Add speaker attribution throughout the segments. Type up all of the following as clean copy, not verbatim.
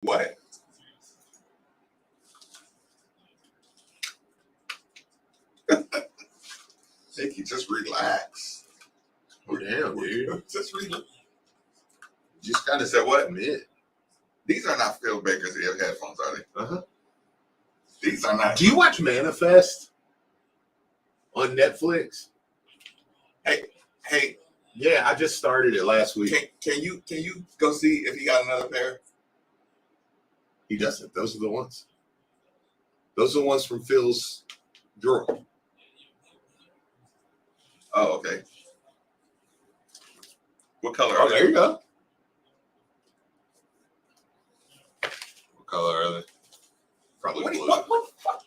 Speaker 1: What? Nikki, just relax.
Speaker 2: Oh, damn, dude.
Speaker 1: Just relax.
Speaker 2: Just kind of
Speaker 1: said what?
Speaker 2: Admit.
Speaker 1: These are not Phil Baker's headphones, are they?
Speaker 2: Uh-huh.
Speaker 1: These are not.
Speaker 2: Do you watch Manifest on Netflix?
Speaker 1: Hey.
Speaker 2: Yeah, I just started it last week.
Speaker 1: Can you go see if he got another pair?
Speaker 2: He doesn't. Those are the ones. Those are the ones from Phil's drawer.
Speaker 1: Oh, okay. What color?
Speaker 2: Oh, there you go. What color are they? Probably blue.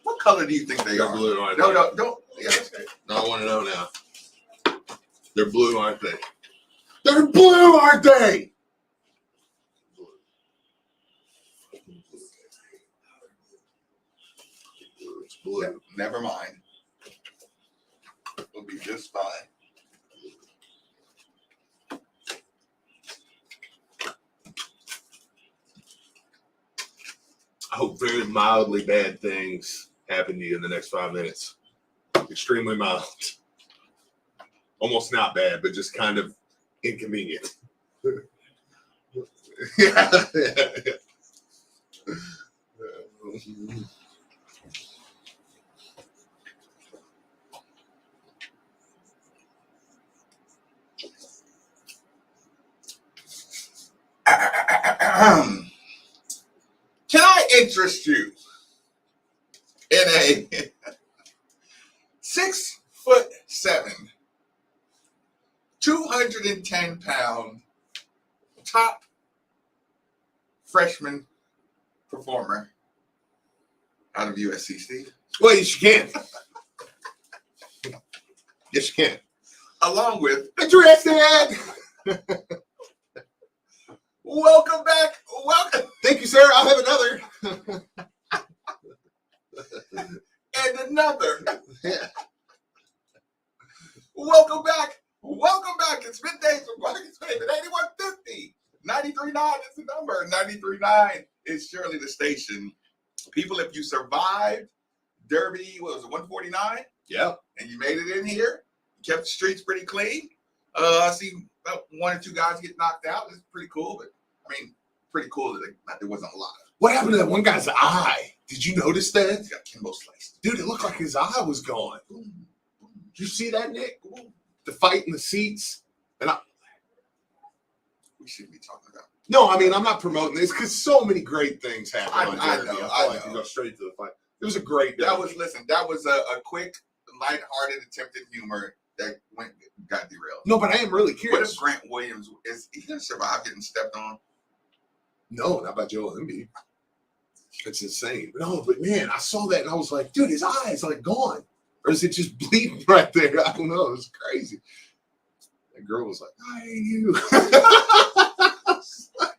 Speaker 1: What color do you think they
Speaker 2: They're
Speaker 1: are?
Speaker 2: blue, aren't
Speaker 1: No,
Speaker 2: they?
Speaker 1: don't. Yeah, that's okay.
Speaker 2: No, I want to know now. They're blue, aren't they? They're blue, aren't they? It's blue.
Speaker 1: Never mind. We'll be just fine.
Speaker 2: I hope very mildly bad things happen to you in the next 5 minutes. Extremely mild. Almost not bad, but just kind of inconvenient. Yeah.
Speaker 1: Can I interest you in a 6'7", 210-pound top freshman performer out of USC, Steve?
Speaker 2: Well, yes, you can. Yes, you can.
Speaker 1: Along with
Speaker 2: Interested.
Speaker 1: welcome back. Welcome.
Speaker 2: Thank you, sir. I'll have another.
Speaker 1: And another.
Speaker 2: Yeah.
Speaker 1: Welcome back. Welcome back. It's middays with Marcus Fame at 8150. 93.9 is the number. 93.9 is surely the station. People, if you survived Derby, what was it, 149?
Speaker 2: Yep.
Speaker 1: And you made it in here, you kept the streets pretty clean. I see about 1 or 2 guys get knocked out. It's pretty cool, but I mean, pretty cool that there wasn't a lot.
Speaker 2: What happened to that one guy's eye? Did you notice that?
Speaker 1: He's got Kimbo sliced.
Speaker 2: Dude, it looked like his eye was gone. Did you see that, Nick? The fight in the seats?
Speaker 1: We shouldn't be talking about.
Speaker 2: No, I mean, I'm not promoting this because so many great things happen.
Speaker 1: I know.
Speaker 2: You go straight to the fight. It was a great day.
Speaker 1: That was a quick, lighthearted attempt at humor that got derailed.
Speaker 2: No, but I am really curious.
Speaker 1: What if Grant Williams, is he going to survive getting stepped on?
Speaker 2: No, not by Joel Embiid. It's insane. No, but man, I saw that and I was like, dude, his eye is like gone. Or is it just bleeding right there? I don't know. It was crazy. That girl was like, I hate you.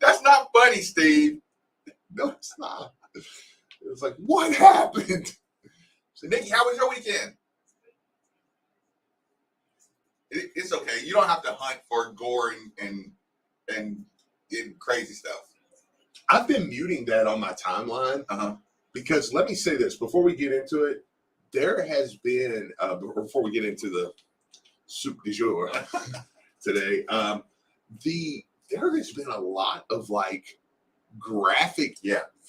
Speaker 1: That's not funny, Steve.
Speaker 2: No, it's not. It was like, what happened?
Speaker 1: So, Nikki, how was your weekend? It's okay. You don't have to hunt for gore and crazy stuff.
Speaker 2: I've been muting that on my timeline because let me say this before we get into it. There has been, before we get into the soup du jour today, there has been a lot of like graphic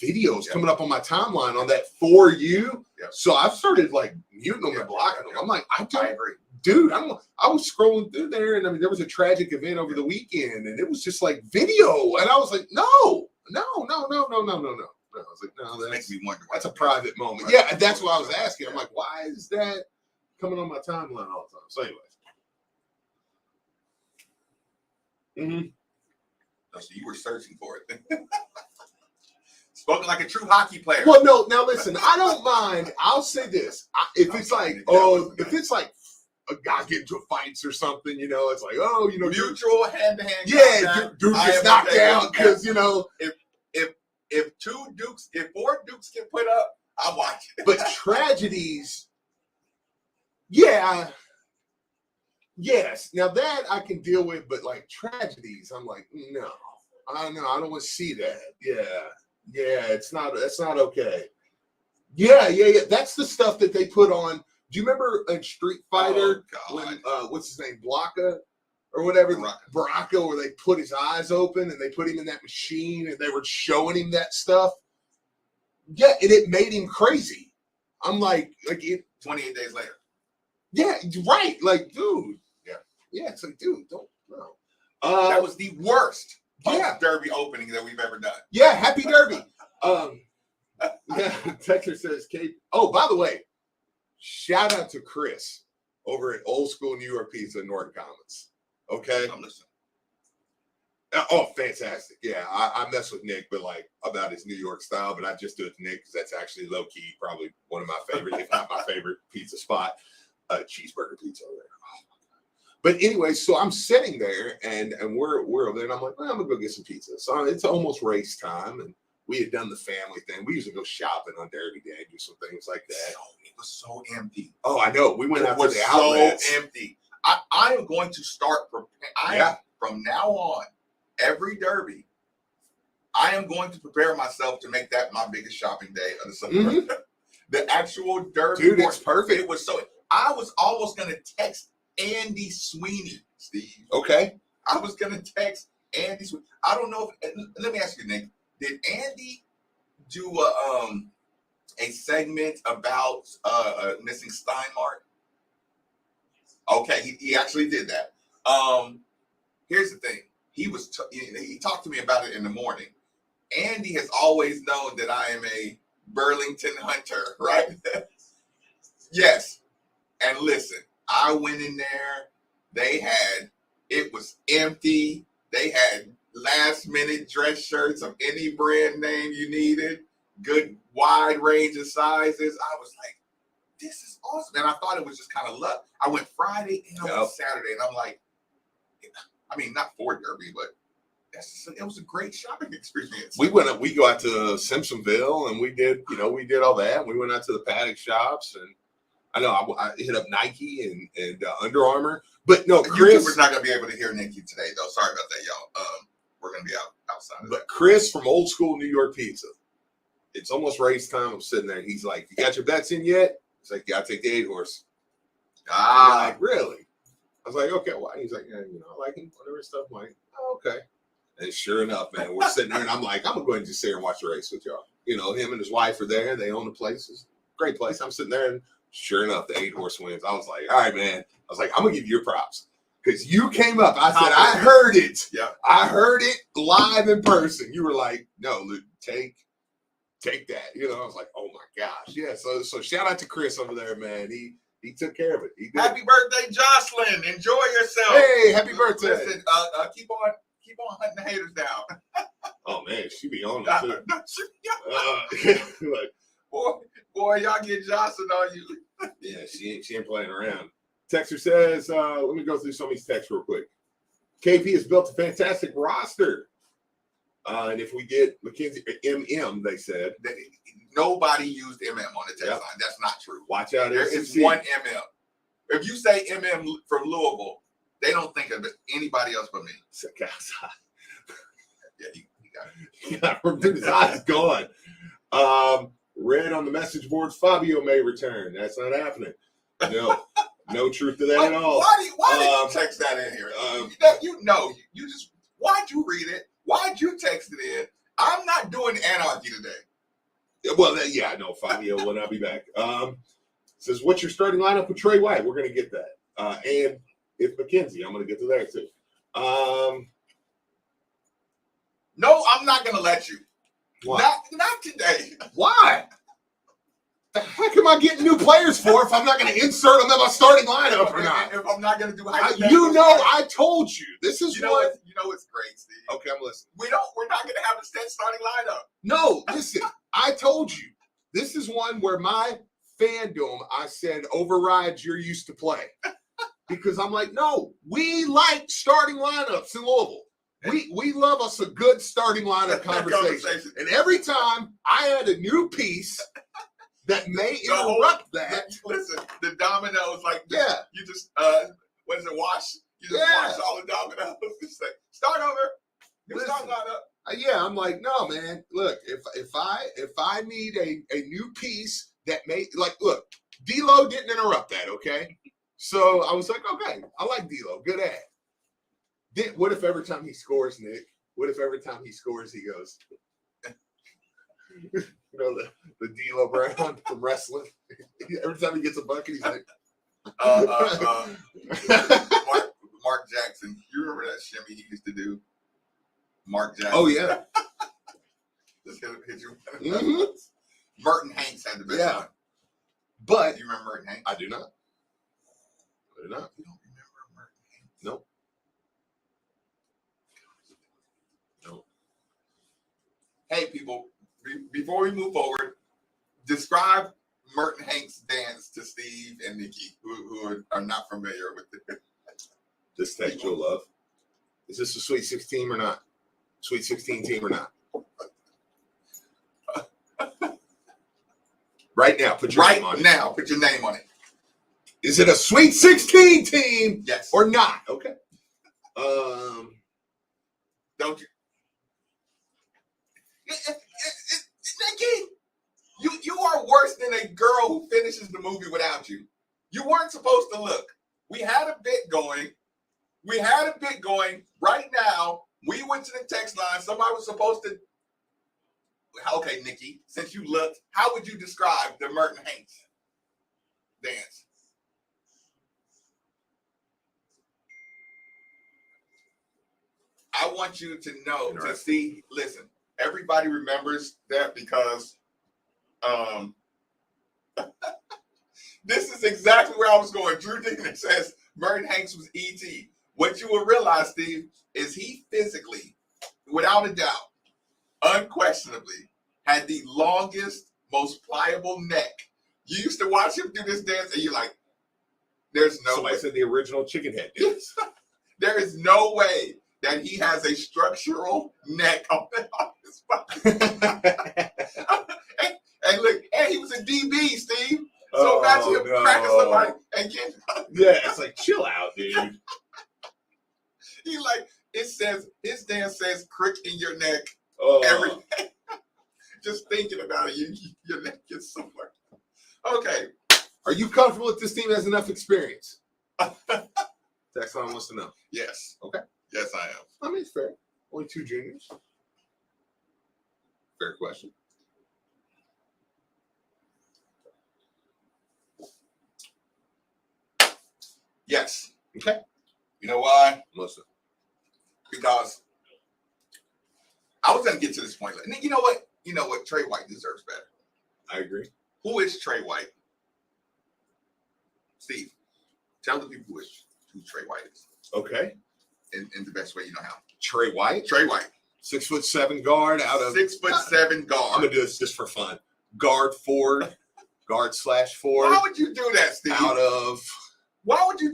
Speaker 2: videos coming up on my timeline on that For You. Yeah. So I've started like muting them and blocking them. I'm like, I agree. Dude, I was scrolling through there and I mean, there was a tragic event over the weekend and it was just like video. And I was like, no. I was like, no, that makes me wonder. That's a private moment. Yeah, that's what I was asking. I'm like, why is that coming on my timeline all the time? So, anyways.
Speaker 1: So you were searching for it. Spoken like a true hockey player.
Speaker 2: Well, no, now listen, I don't mind. I'll say this. If it's like a guy get into fights or something, you know, it's like,
Speaker 1: mutual hand-to-hand.
Speaker 2: Yeah, dude gets knocked down because, you know.
Speaker 1: If 4 dukes get put up, I'll watch it.
Speaker 2: But tragedies, yes. Now that I can deal with, but like tragedies, I'm like, no, I don't know. I don't want to see that. Yeah. Yeah, that's not okay. Yeah. That's the stuff that they put on. Do you remember in Street Fighter when what's his name, Blanca or whatever, Baraka, where they put his eyes open and they put him in that machine and they were showing him that stuff? Yeah, and it made him crazy. I'm like it.
Speaker 1: 28 days later.
Speaker 2: Yeah, right. Like, dude. Yeah. It's like, dude, don't know.
Speaker 1: That was the worst Derby opening that we've ever done.
Speaker 2: Yeah, happy Derby. Texter says, Kate. Oh, by the way, shout out to Chris over at Old School New York Pizza in Norton Commons. Okay.
Speaker 1: I'm listening.
Speaker 2: Oh, fantastic. Yeah, I mess with Nick, but like about his New York style, but I just do it to Nick because that's actually low key, probably one of my favorite, if not my favorite pizza spot. Cheeseburger pizza over there. Oh, but anyway, so I'm sitting there and we're over there and I'm like, well, I'm gonna go get some pizza. So it's almost race time and we had done the family thing. We usually go shopping on Derby Day, do some things like that.
Speaker 1: It was so empty.
Speaker 2: Oh, I know. We went out to the outlets.
Speaker 1: So empty. I am going to start preparing. From now on, every Derby, I am going to prepare myself to make that my biggest shopping day of the summer. Mm-hmm. The actual Derby.
Speaker 2: Dude, it's perfect.
Speaker 1: It was so. I was almost going to text Andy Sweeney, Steve.
Speaker 2: Okay.
Speaker 1: I was going to text Andy Sweeney. I don't know if. Let me ask you, Nick. Did Andy do a segment about missing Steinmark? Okay, he actually did that. Here's the thing. He talked to me about it in the morning. Andy has always known that I am a Burlington hunter, right? Yes. And listen, I went in there. It was empty. They had last minute dress shirts of any brand name you needed. Good wide range of sizes. I was like, this is awesome. And I thought it was just kind of luck. I went Friday and I went Saturday. And I'm like, I mean, not for Derby, but it was a great shopping experience. We go out to Simpsonville and we did all that. We went out to the paddock shops and I know I hit up Nike and Under Armour. But no, Chris, YouTuber's not going to be able to hear Nike today, though. Sorry about that, y'all. We're going to be outside of that. Chris from Old School New York Pizza. It's almost race time. I'm sitting there. He's like, you got your bets in yet? He's like, yeah, I'll take the 8-horse. I'm like, really? I was like, okay, why? He's like, yeah, I like him, whatever stuff. I'm like, oh, okay. And sure enough, man, we're sitting there, and I'm like, I'm going to go ahead and just sit here and watch the race with y'all. Him and his wife are there. They own the place. It's a great place. I'm sitting there, and sure enough, the 8-horse wins. I was like, all right, man. I was like, I'm going to give you your props. Because you came up. I said, I heard it. Yeah. I heard it live in person. You were like, no, Luke, take that. I was like, oh, my gosh. Yeah, so shout out to Chris over there, man. He took care of it. He did. Happy birthday, Jocelyn. Enjoy yourself. Hey, happy birthday. Listen, keep on hunting the haters down. Oh, man, she be on it, too. Like, boy, y'all get Jocelyn on you. Yeah, she ain't playing around. Texter says, let me go through some of these texts real quick. KP has built a fantastic roster. And if we get McKenzie, MM, they said. Nobody used MM on the text line. That's not true. Watch out. There is one MM. If you say MM from Louisville, they don't think of anybody else but me. Yeah, he got it. His eyes gone. Read on the message boards, Fabio may return. That's not happening. No truth to that at all. Why did you text that in here? You just, why'd you read it? Why'd you text it in? I'm not doing anarchy today. Well, yeah, no, Fabio will not be back. Says, what's your starting lineup with Tre White? We're going to get that. And if McKenzie, I'm going to get to that too. No, I'm not going to let you. Why? Not today. Why? The heck am I getting new players for if I'm not going to insert them in my starting lineup or not? If I'm not going to do I told you. This is what. It's great, Steve. Okay, I'm listening. We're not going to have a set starting lineup. No, listen. I told you. This is one where my fandom, I said, overrides you're used to play. Because I'm like, no, we like starting lineups in Louisville. We love us a good starting lineup conversation. And every time I add a new piece that may interrupt that. Listen, the dominoes, you just, wash? You just wash all the dominoes. Start over. Start lineup.
Speaker 2: Yeah, I'm like, no, man. Look, if I need a new piece that may look, D-Lo didn't interrupt that, okay? So I was like, okay, I like D-Lo, good ad. Then what if every time he scores, Nick? What if every time he scores, he goes, the D-Lo Brown from wrestling? Every time he gets a bucket, he's like,
Speaker 1: Mark Jackson. You remember that shimmy he used to do? Mark Jackson.
Speaker 2: Oh yeah.
Speaker 1: Just hit you.
Speaker 2: Mm-hmm.
Speaker 1: Merton Hanks had the best one.
Speaker 2: But
Speaker 1: do you remember Merton Hanks?
Speaker 2: I do not.
Speaker 1: You don't remember Merton Hanks?
Speaker 2: Nope. Nope.
Speaker 1: Hey, people, before we move forward, describe Merton Hanks' dance to Steve and Nikki, who are not familiar with it.
Speaker 2: This textual love. Is this a Sweet 16 or not? Sweet 16 team or not? Right now, put your name on it.
Speaker 1: Put your name on it.
Speaker 2: Is it a Sweet 16 team?
Speaker 1: Yes.
Speaker 2: Or not? Okay.
Speaker 1: Don't you? Nikki, you are worse than a girl who finishes the movie without you. You weren't supposed to look. We had a bit going. Right now, we went to the text line. Somebody was supposed to. Okay, Nikki, since you looked, how would you describe the Merton Hanks dance? I want you to know, to see, listen, everybody remembers that because this is exactly where I was going. Drew Diggins says Merton Hanks was E.T. What you will realize, Steve, is he physically, without a doubt, unquestionably, had the longest, most pliable neck. You used to watch him do this dance, and you're like, there's no
Speaker 2: Somebody
Speaker 1: way.
Speaker 2: said the original chicken head dance.
Speaker 1: There is no way that he has a structural neck on his body. and look, and he was a DB, Steve. So imagine him cracking somebody and getting.
Speaker 2: Yeah, it's like, chill out, dude.
Speaker 1: He like, it says, his dance says crick in your neck every day. Just thinking about it, your neck gets somewhere. Okay.
Speaker 2: Are you comfortable if this team has enough experience? That's what I wants to know.
Speaker 1: Yes.
Speaker 2: Okay.
Speaker 1: Yes, I am.
Speaker 2: I mean, it's fair. Only 2 juniors. Fair question.
Speaker 1: Yes.
Speaker 2: Okay.
Speaker 1: You know why?
Speaker 2: Most of them.
Speaker 1: Because I was going to get to this point. And you know what? Tre White deserves better.
Speaker 2: I agree.
Speaker 1: Who is Tre White? Steve, tell the people who Tre White is.
Speaker 2: Okay.
Speaker 1: In the best way you know how.
Speaker 2: Tre White.
Speaker 1: Tre White.
Speaker 2: 6'7" guard out of
Speaker 1: 6'7" guard.
Speaker 2: I'm gonna do this just for fun. Guard forward, guard/forward.
Speaker 1: Why would you do that, Steve? Why would you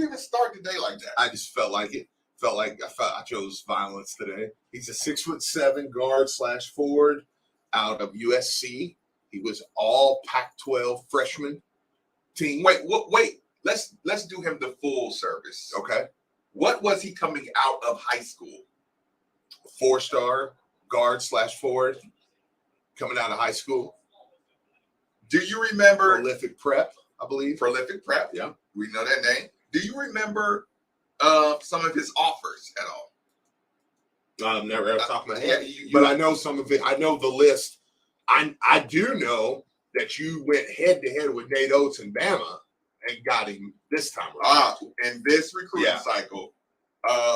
Speaker 1: even start the day like that?
Speaker 2: I just felt like it. I chose violence today. He's a 6'7" guard/forward out of USC. He was all Pac-12 freshman team.
Speaker 1: Wait. Let's do him the full service.
Speaker 2: Okay.
Speaker 1: What was he coming out of high school?
Speaker 2: 4-star guard/forward coming out of high school.
Speaker 1: Do you remember
Speaker 2: Prolific Prep, I believe.
Speaker 1: Prolific Prep?
Speaker 2: Yeah.
Speaker 1: We know that name. Do you remember some of his offers at all?
Speaker 2: Never ever top of my head.
Speaker 1: Yeah,
Speaker 2: but I know some of it. I know the list. I do know that you went head to head with Nate Oates and Bama and got him this time around.
Speaker 1: In this recruiting cycle,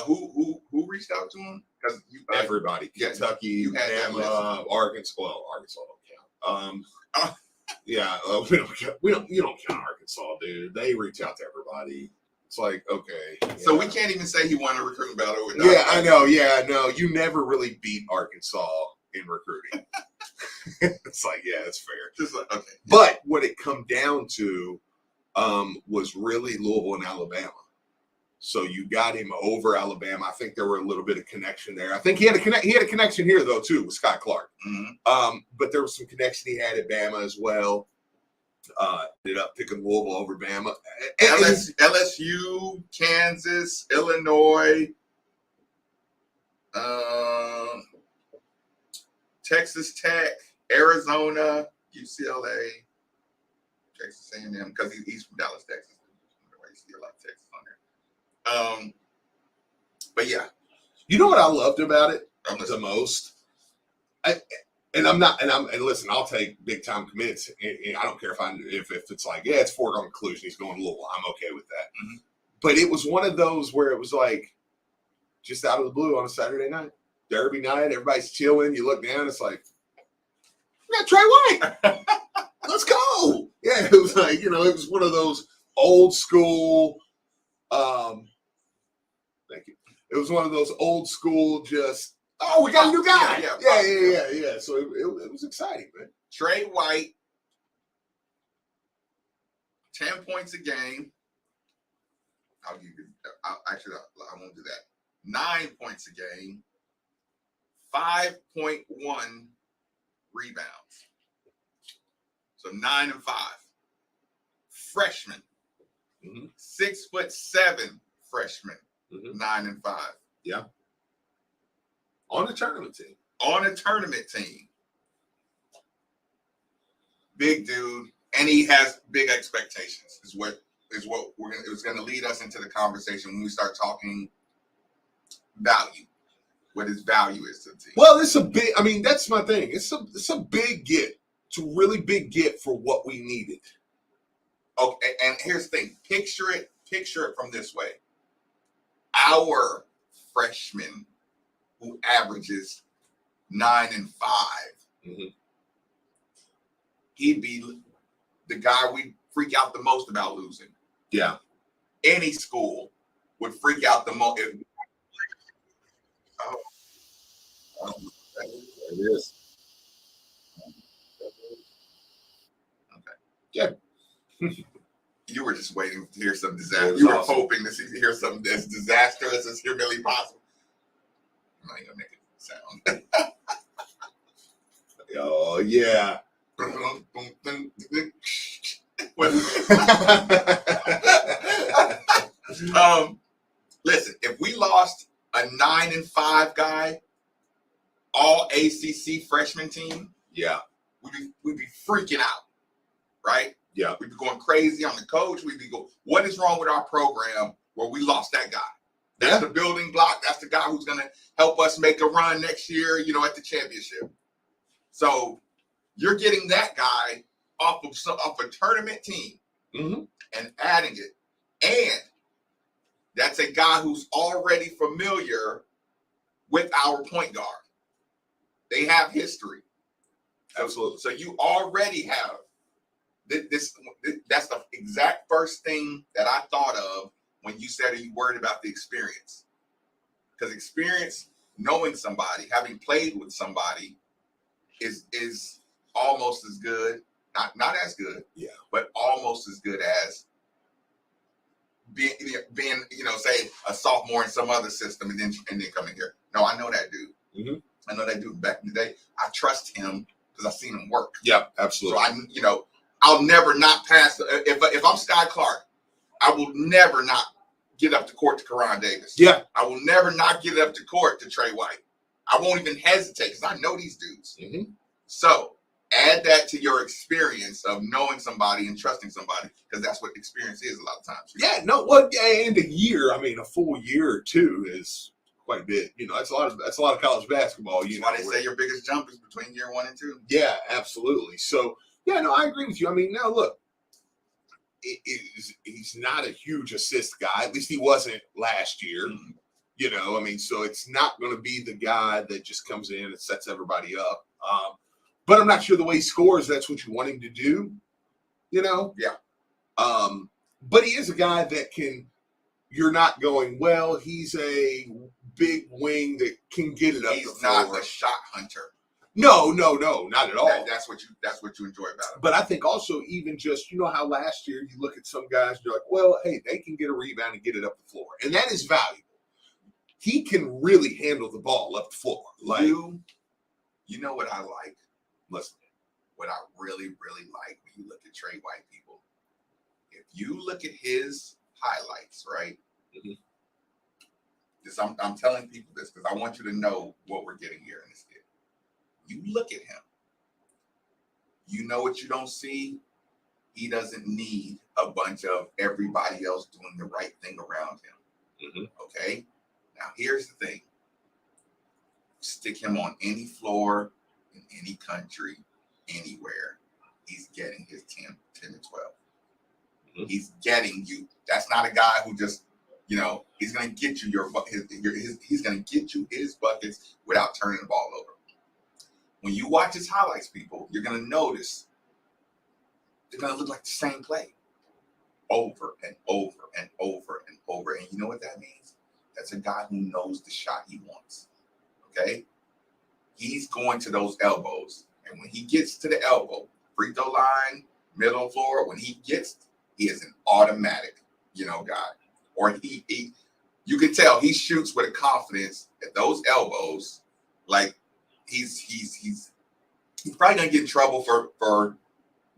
Speaker 1: who reached out to him? Because
Speaker 2: everybody, Kentucky, Bama, Arkansas. Well, Arkansas don't count. Yeah, we don't. You don't count Arkansas, dude. They reach out to everybody. It's like, okay. Yeah.
Speaker 1: So we can't even say he won a recruiting battle.
Speaker 2: I know. Yeah, I know. You never really beat Arkansas in recruiting. It's like, yeah, that's fair.
Speaker 1: Just like, okay.
Speaker 2: But what it come down to was really Louisville and Alabama. So you got him over Alabama. I think there were a little bit of connection there. I think he had a connection here though too with Scott Clark.
Speaker 1: Mm-hmm.
Speaker 2: But there was some connection he had at Bama as well. Ended up picking Louisville over Bama.
Speaker 1: LSU, Kansas, Illinois. Texas Tech, Arizona, UCLA, Texas A&M, because he's from Dallas, Texas. You see a lot of Texas on there. But yeah.
Speaker 2: You know what I loved about it the most? Listen, I'll take big time commits. And I don't care if it's like, yeah, it's foregone conclusion. He's going Louisville. I'm okay with that. Mm-hmm. But it was one of those where it was like, just out of the blue on a Saturday night, Derby night, everybody's chilling. You look down, it's like, we got Tre White. Let's go. Yeah, it was like, it was one of those old school. Thank you. It was one of those old school, just, oh, we got a new guy. Yeah. So it was exciting, man.
Speaker 1: Tre White, 10 points a game. I'll give you. I won't do that. 9 points a game. 5.1 rebounds. So 9 and 5. Freshman. 6'7" freshman. 9 and 5.
Speaker 2: Yeah. On a tournament team.
Speaker 1: Big dude, and he has big expectations. Is what it's gonna lead us into the conversation when we start talking value. What his value is to the team.
Speaker 2: Well, it's a big. I mean, that's my thing. It's a big get. It's a really big get for what we needed.
Speaker 1: Okay, and here's the thing. Picture it from this way. Our freshman who averages 9 and 5. He'd be the guy we freak out the most about losing.
Speaker 2: Yeah.
Speaker 1: Any school would freak out the most.
Speaker 2: It is.
Speaker 1: Okay.
Speaker 2: Yeah.
Speaker 1: You were just waiting to hear some disaster. You were hoping to hear something as disastrous as humanly possible. I'm not gonna make it sound.
Speaker 2: Oh yeah.
Speaker 1: Listen, if we lost a 9 and 5 guy, all ACC freshman team,
Speaker 2: yeah,
Speaker 1: we'd be freaking out, right?
Speaker 2: Yeah,
Speaker 1: we'd be going crazy on the coach. We'd be going, what is wrong with our program where we lost that guy? That's the building block. That's the guy who's going to help us make a run next year, at the championship. So you're getting that guy off a tournament team and adding it. And that's a guy who's already familiar with our point guard. They have history.
Speaker 2: Absolutely.
Speaker 1: So you already have this. That's the exact first thing that I thought of when you said, are you worried about the experience? Because experience, knowing somebody, having played with somebody is almost as good, not as good, but almost as good as being say a sophomore in some other system and then coming here. No, I know that dude. I know that dude back in the day. I trust him because I've seen him work.
Speaker 2: Yeah, absolutely.
Speaker 1: So I'll never not pass. If I'm Sky Clark, I will never not get up to court to Karan Davis.
Speaker 2: Yeah.
Speaker 1: I will never not get up to court to Tre White. I won't even hesitate because I know these dudes. So add that to your experience of knowing somebody and trusting somebody, because that's what experience is a lot of times.
Speaker 2: Yeah, and a year. I mean, a full year or two is quite a bit. That's a lot of college basketball.
Speaker 1: That's why they say your biggest jump is between year 1 and 2.
Speaker 2: Yeah, absolutely. So yeah, no, I agree with you. I mean, now look, he's not a huge assist guy. At least he wasn't last year. I mean, so it's not going to be the guy that just comes in and sets everybody up. But I'm not sure the way he scores, that's what you want him to do.
Speaker 1: Yeah.
Speaker 2: But he is a guy that you're not going, well, he's a big wing that can get it up the floor.
Speaker 1: He's not a shot hunter.
Speaker 2: No, not at all.
Speaker 1: That's what you enjoy about him.
Speaker 2: But I think also even just, how last year you look at some guys, you're like, well, hey, they can get a rebound and get it up the floor. And that is valuable. He can really handle the ball up the floor. Like,
Speaker 1: you know what I like?
Speaker 2: Listen,
Speaker 1: what I really, really like when you look at Tre White, people, if you look at his highlights, right? I'm telling people this because I want you to know what we're getting here in this kid. You look at him. You know what you don't see? He doesn't need a bunch of everybody else doing the right thing around him. Okay? Now, here's the thing. Stick him on any floor in any country, anywhere. He's getting his 10 to 12. He's getting you. That's not a guy who just, he's going to get you he's going to get you his buckets without turning the ball over. When you watch his highlights, people, you're going to notice they're going to look like the same play over and over and over and over. And you know what that means? That's a guy who knows the shot he wants. Okay? He's going to those elbows. And when he gets to the elbow, free throw line, middle floor, when he is an automatic, guy. Or you can tell he shoots with a confidence at those elbows, like he's probably gonna get in trouble for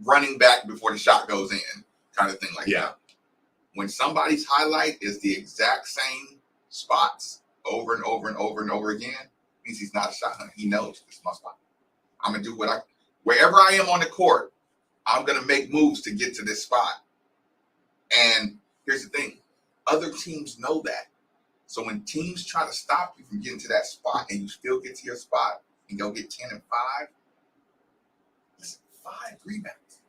Speaker 1: running back before the shot goes in, kind of thing like that. When somebody's highlight is the exact same spots over and over and over and over again, means he's not a shot hunter. He knows this is my spot. I'm gonna do wherever I am on the court, I'm gonna make moves to get to this spot. And here's the thing, other teams know that. So when teams try to stop you from getting to that spot and you still get to your spot and go get 10 and 5, listen, 5 rebounds.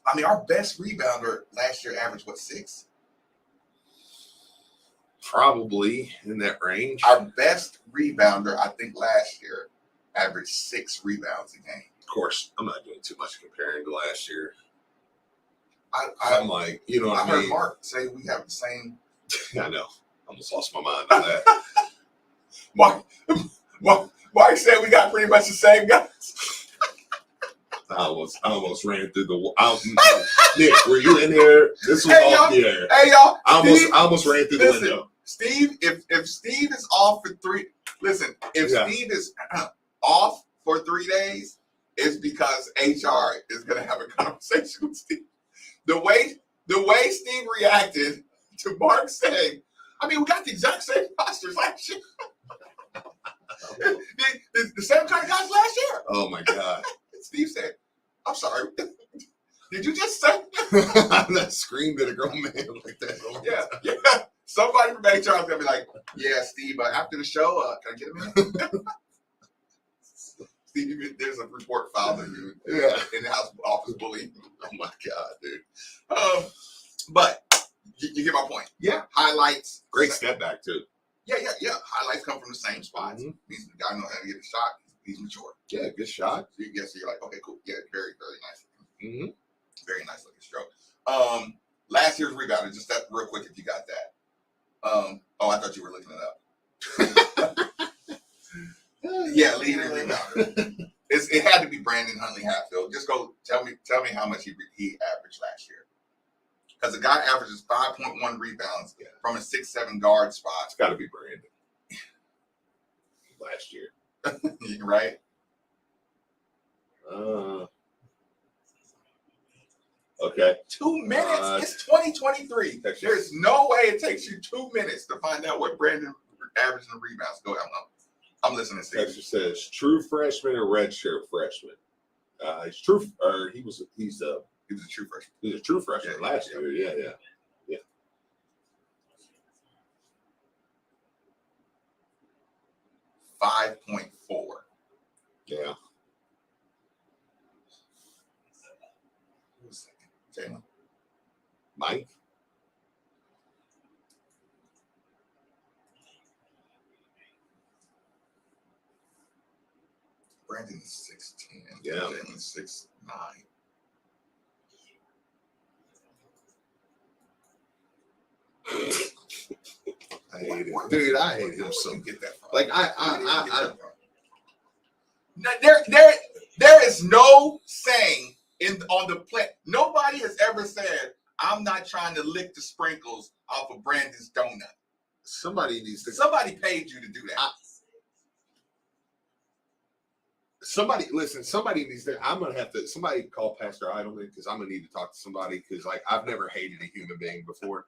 Speaker 1: I mean, our best rebounder last year averaged, 6?
Speaker 2: Probably in that range.
Speaker 1: Our best rebounder, I think, last year averaged 6 rebounds a game.
Speaker 2: Of course, I'm not doing too much comparing to last year.
Speaker 1: I'm
Speaker 2: like, what
Speaker 1: I
Speaker 2: I
Speaker 1: heard
Speaker 2: mean?
Speaker 1: Mark say we have the same.
Speaker 2: I know. I almost lost my mind on that.
Speaker 1: Mark said we got pretty much the same guys.
Speaker 2: I almost ran through the. Nick, were you in here? This was off the air.
Speaker 1: Hey y'all!
Speaker 2: I almost ran through the window.
Speaker 1: Steve, if Steve is off for 3, listen. If Steve is off for 3 days, it's because HR is going to have a conversation with Steve. The way Steve reacted to Mark saying, I mean, we got the exact same postures last year. the same kind of guys last year.
Speaker 2: Oh my God.
Speaker 1: Steve said, I'm sorry. Did you just say
Speaker 2: that? Screamed at a grown man like that.
Speaker 1: Yeah. Somebody from HR is going to be like, yeah, Steve, after the show, can I get a minute? Steve, there's a report filed on you in the house office bullying.
Speaker 2: Oh my God, dude.
Speaker 1: But you get my point. Yeah. Highlights.
Speaker 2: Great step back, too.
Speaker 1: Yeah. Highlights come from the same spots. Means the guy knows how to get a shot. He's mature.
Speaker 2: Yeah, good shot.
Speaker 1: So you're like, okay, cool. Yeah, very, very nice. Very nice looking stroke. Last year's rebounder, just that real quick if you got that. I thought you were looking it up. Yeah, leading rebounder. It had to be Brandon Huntley Hatfield. Just go tell me how much he averaged last year. Because the guy averages 5.1 rebounds from a 6'7" guard spot.
Speaker 2: It's got to be Brandon. Last year.
Speaker 1: Right?
Speaker 2: Okay.
Speaker 1: 2 minutes? It's 2023. There's no way it takes you 2 minutes to find out what Brandon averaged in rebounds. Go ahead. I'm listening to
Speaker 2: Texas says true freshman or redshirt freshman. He's true, or he's a
Speaker 1: true freshman.
Speaker 2: He was a true freshman last year. Yeah.
Speaker 1: 5.4.
Speaker 2: Yeah.
Speaker 1: Jalen.
Speaker 2: Mike.
Speaker 1: Brandon's 6'10".
Speaker 2: Yeah.
Speaker 1: Jalen's 6'9".
Speaker 2: I hate him. Dude, I hate him so.
Speaker 1: Get that from?
Speaker 2: Like
Speaker 1: there is no saying on the play. Nobody has ever said, I'm not trying to lick the sprinkles off of Brandon's donut.
Speaker 2: Somebody
Speaker 1: paid you to do that.
Speaker 2: Somebody needs to. I'm gonna have to. Somebody call Pastor Idleman because I'm gonna need to talk to somebody because I've never hated a human being before.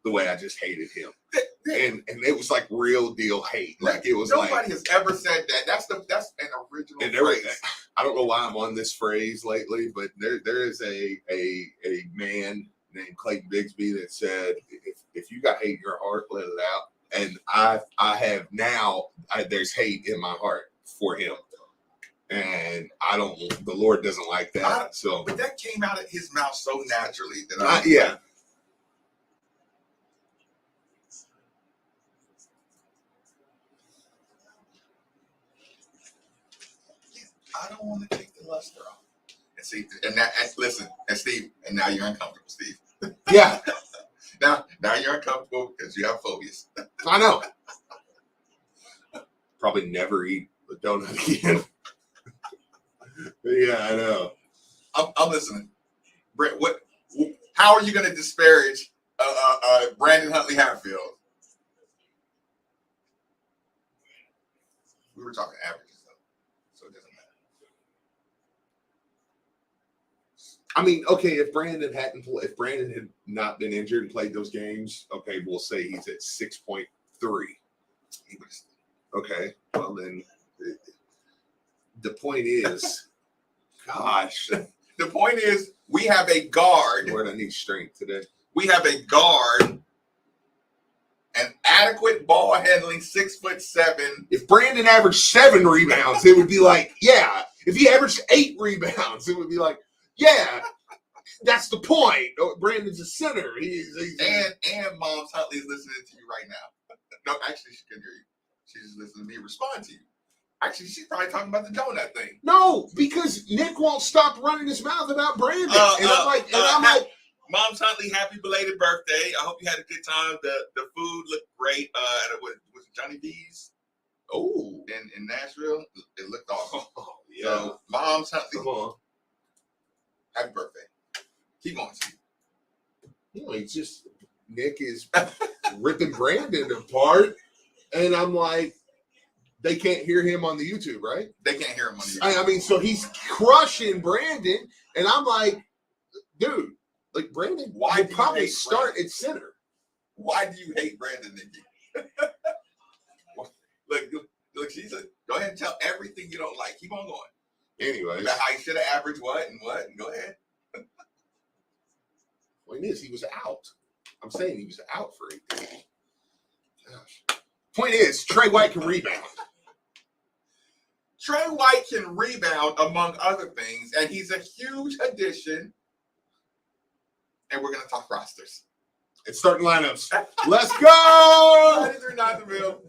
Speaker 2: the way I just hated him. And it was like real deal hate. Like it was
Speaker 1: nobody has ever said that. That's an original phrase.
Speaker 2: I don't know why I'm on this phrase lately, but there is a man named Clayton Bigsby that said, if you got hate in your heart, let it out. And I have now, there's hate in my heart for him. And the Lord doesn't like that.
Speaker 1: But that came out of his mouth so naturally that I don't want to take the luster off. And see, listen, and Steve, and now you're uncomfortable, Steve.
Speaker 2: Yeah.
Speaker 1: now you're uncomfortable because you have phobias.
Speaker 2: I know. Probably never eat a donut again. Yeah, I know.
Speaker 1: I'm listening. Brett, how are you going to disparage Brandon Huntley Hatfield? We were talking averages, though, so it doesn't matter.
Speaker 2: I mean, okay, if Brandon had not been injured and played those games, okay, we'll say he's at 6.3. Okay, well then, the point is, gosh,
Speaker 1: the point is we have a guard.
Speaker 2: Lord, I need strength today.
Speaker 1: We have a guard, an adequate ball handling 6'7".
Speaker 2: If Brandon averaged 7 rebounds, it would be like, yeah. If he averaged 8 rebounds, it would be like, yeah. That's the point. Brandon's a center.
Speaker 1: And Mom's Huntley is listening to you right now. No, actually, she couldn't hear you. She's just listening to me respond to you. Actually, she's probably talking about the donut thing.
Speaker 2: No, because Nick won't stop running his mouth about Brandon. I'm like,
Speaker 1: Mom's Huntley, happy belated birthday. I hope you had a good time. The food looked great. Was it Johnny B's?
Speaker 2: Oh,
Speaker 1: in Nashville, it looked awesome.
Speaker 2: Oh, yeah.
Speaker 1: So, Mom's Huntley,
Speaker 2: come on,
Speaker 1: happy birthday. Keep on, Steve.
Speaker 2: It's just Nick is ripping Brandon apart, and I'm like, they can't hear him on the YouTube, right?
Speaker 1: They can't hear him on the YouTube.
Speaker 2: I mean, so he's crushing Brandon, and I'm like, dude, like Brandon,
Speaker 1: why do
Speaker 2: probably
Speaker 1: you hate
Speaker 2: start
Speaker 1: Brandon?
Speaker 2: at center.
Speaker 1: Why do you hate Brandon, Nikki? Look, she's go ahead and tell everything you don't like. Keep on going.
Speaker 2: Anyway,
Speaker 1: about how he should have averaged what. Go ahead.
Speaker 2: Point is, he was out. I'm saying he was out for 8 days. Gosh. Point is, Tre White can rebound.
Speaker 1: Tre White can rebound, among other things, and he's a huge addition. And we're going to talk rosters.
Speaker 2: It's starting lineups. Let's go!
Speaker 1: 93 the mill.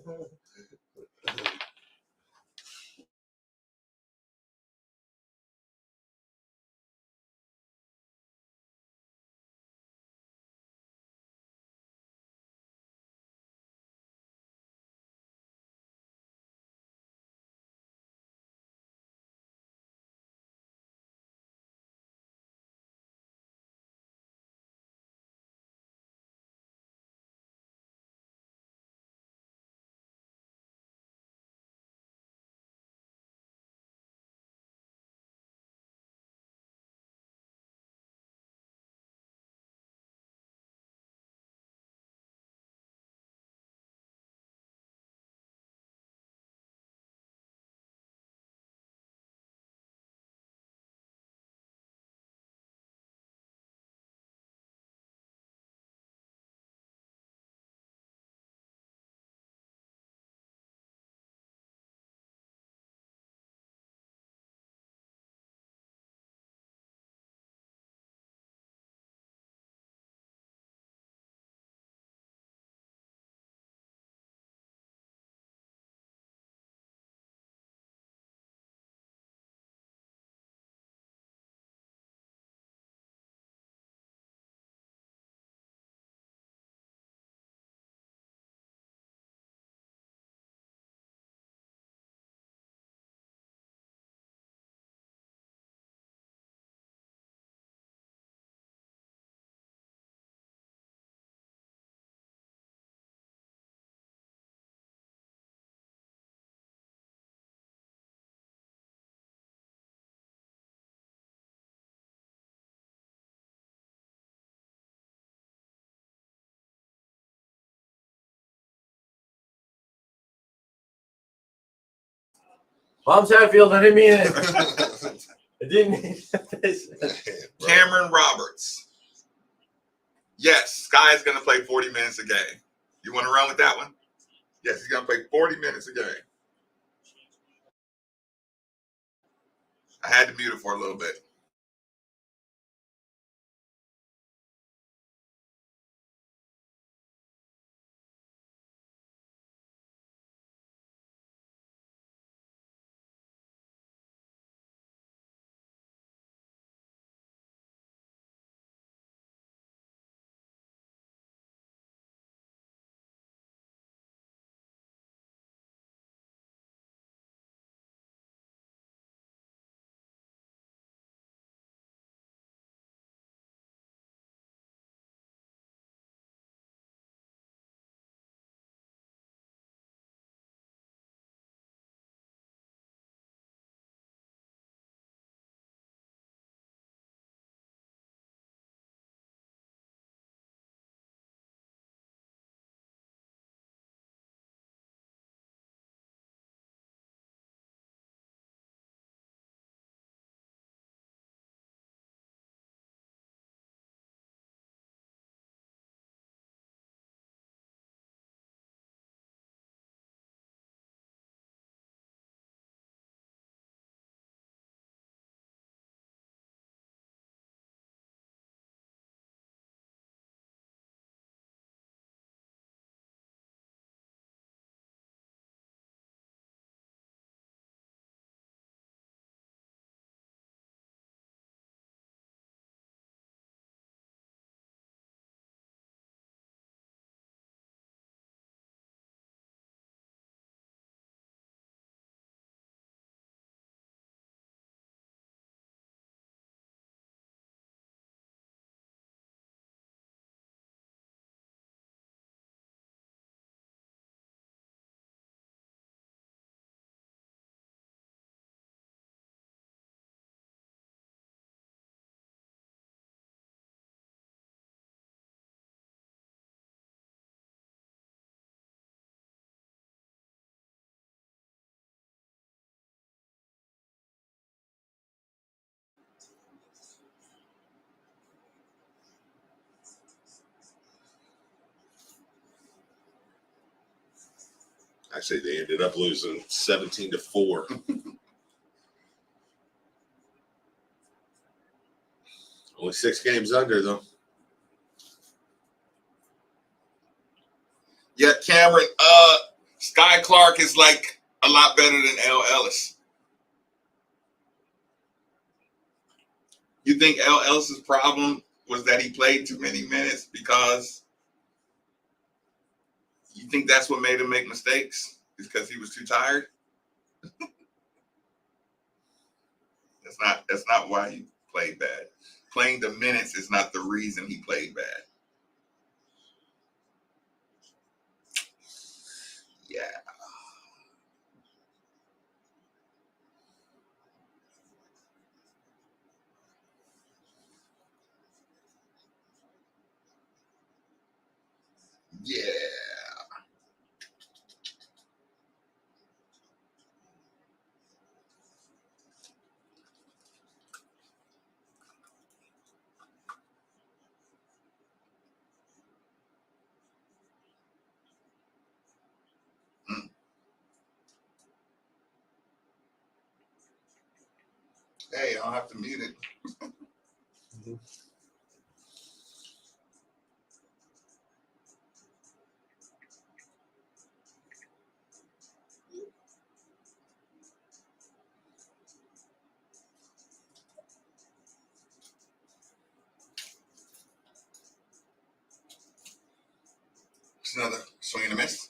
Speaker 3: Mom's Hatfield, I didn't mean it. I didn't mean it.
Speaker 1: Cameron Roberts. Yes, Sky is going to play 40 minutes a game. You want to run with that one? Yes, he's going to play 40 minutes a game. I had to mute it for a little bit.
Speaker 2: Actually, they ended up losing 17-4. Only 6 games under, though.
Speaker 1: Yeah, Cameron, Sky Clark is like a lot better than L. Ellis. You think L. Ellis's problem was that he played too many minutes because you think that's what made him make mistakes? Is because he was too tired? That's not why he played bad. Playing the minutes is not the reason he played bad. Yeah. Yeah. Mm. Hey, I don't have to mute it. It's another swing and a miss.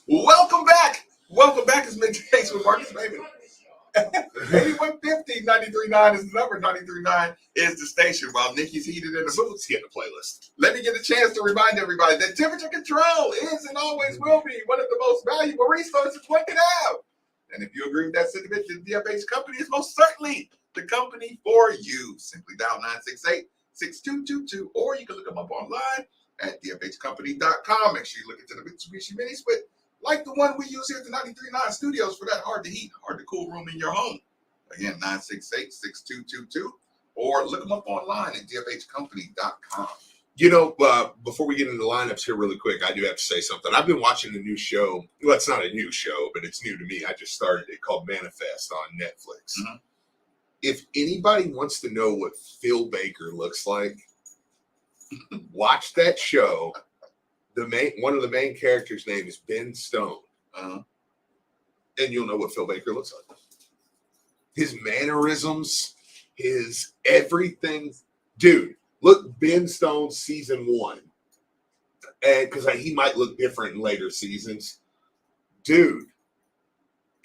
Speaker 1: Welcome back. Welcome back. It's Middays with Marcus Baby. 8150 93.9 is the number. 93.9 is the station. While Nikki's heated in the booth,
Speaker 2: Get the playlist.
Speaker 1: let me get a chance to remind everybody that temperature control is and always will be one of the most valuable resources one can have. And if you agree with that sentiment, the DFH Company is most certainly the company for you. Simply dial 968-6222, or you can look them up online at dfhcompany.com. Make sure you look into the Mitsubishi Mini Split like the one we use here at the 93.9 studios for that hard to heat, hard to cool room in your home. Again, 968-6222, or look them up online at dfhcompany.com.
Speaker 2: You know, before we get into the lineups here really quick, I do have to say something. I've been watching a new show. Well, it's not a new show, but it's new to me. I just started it, called Manifest on Netflix. Mm-hmm. If anybody wants to know what Phil Baker looks like, watch that show. One of the main characters' name is Ben Stone. And you'll know what Phil Baker looks like. His mannerisms, his everything. Dude, look, Ben Stone season 1. And because he might look different in later seasons. Dude,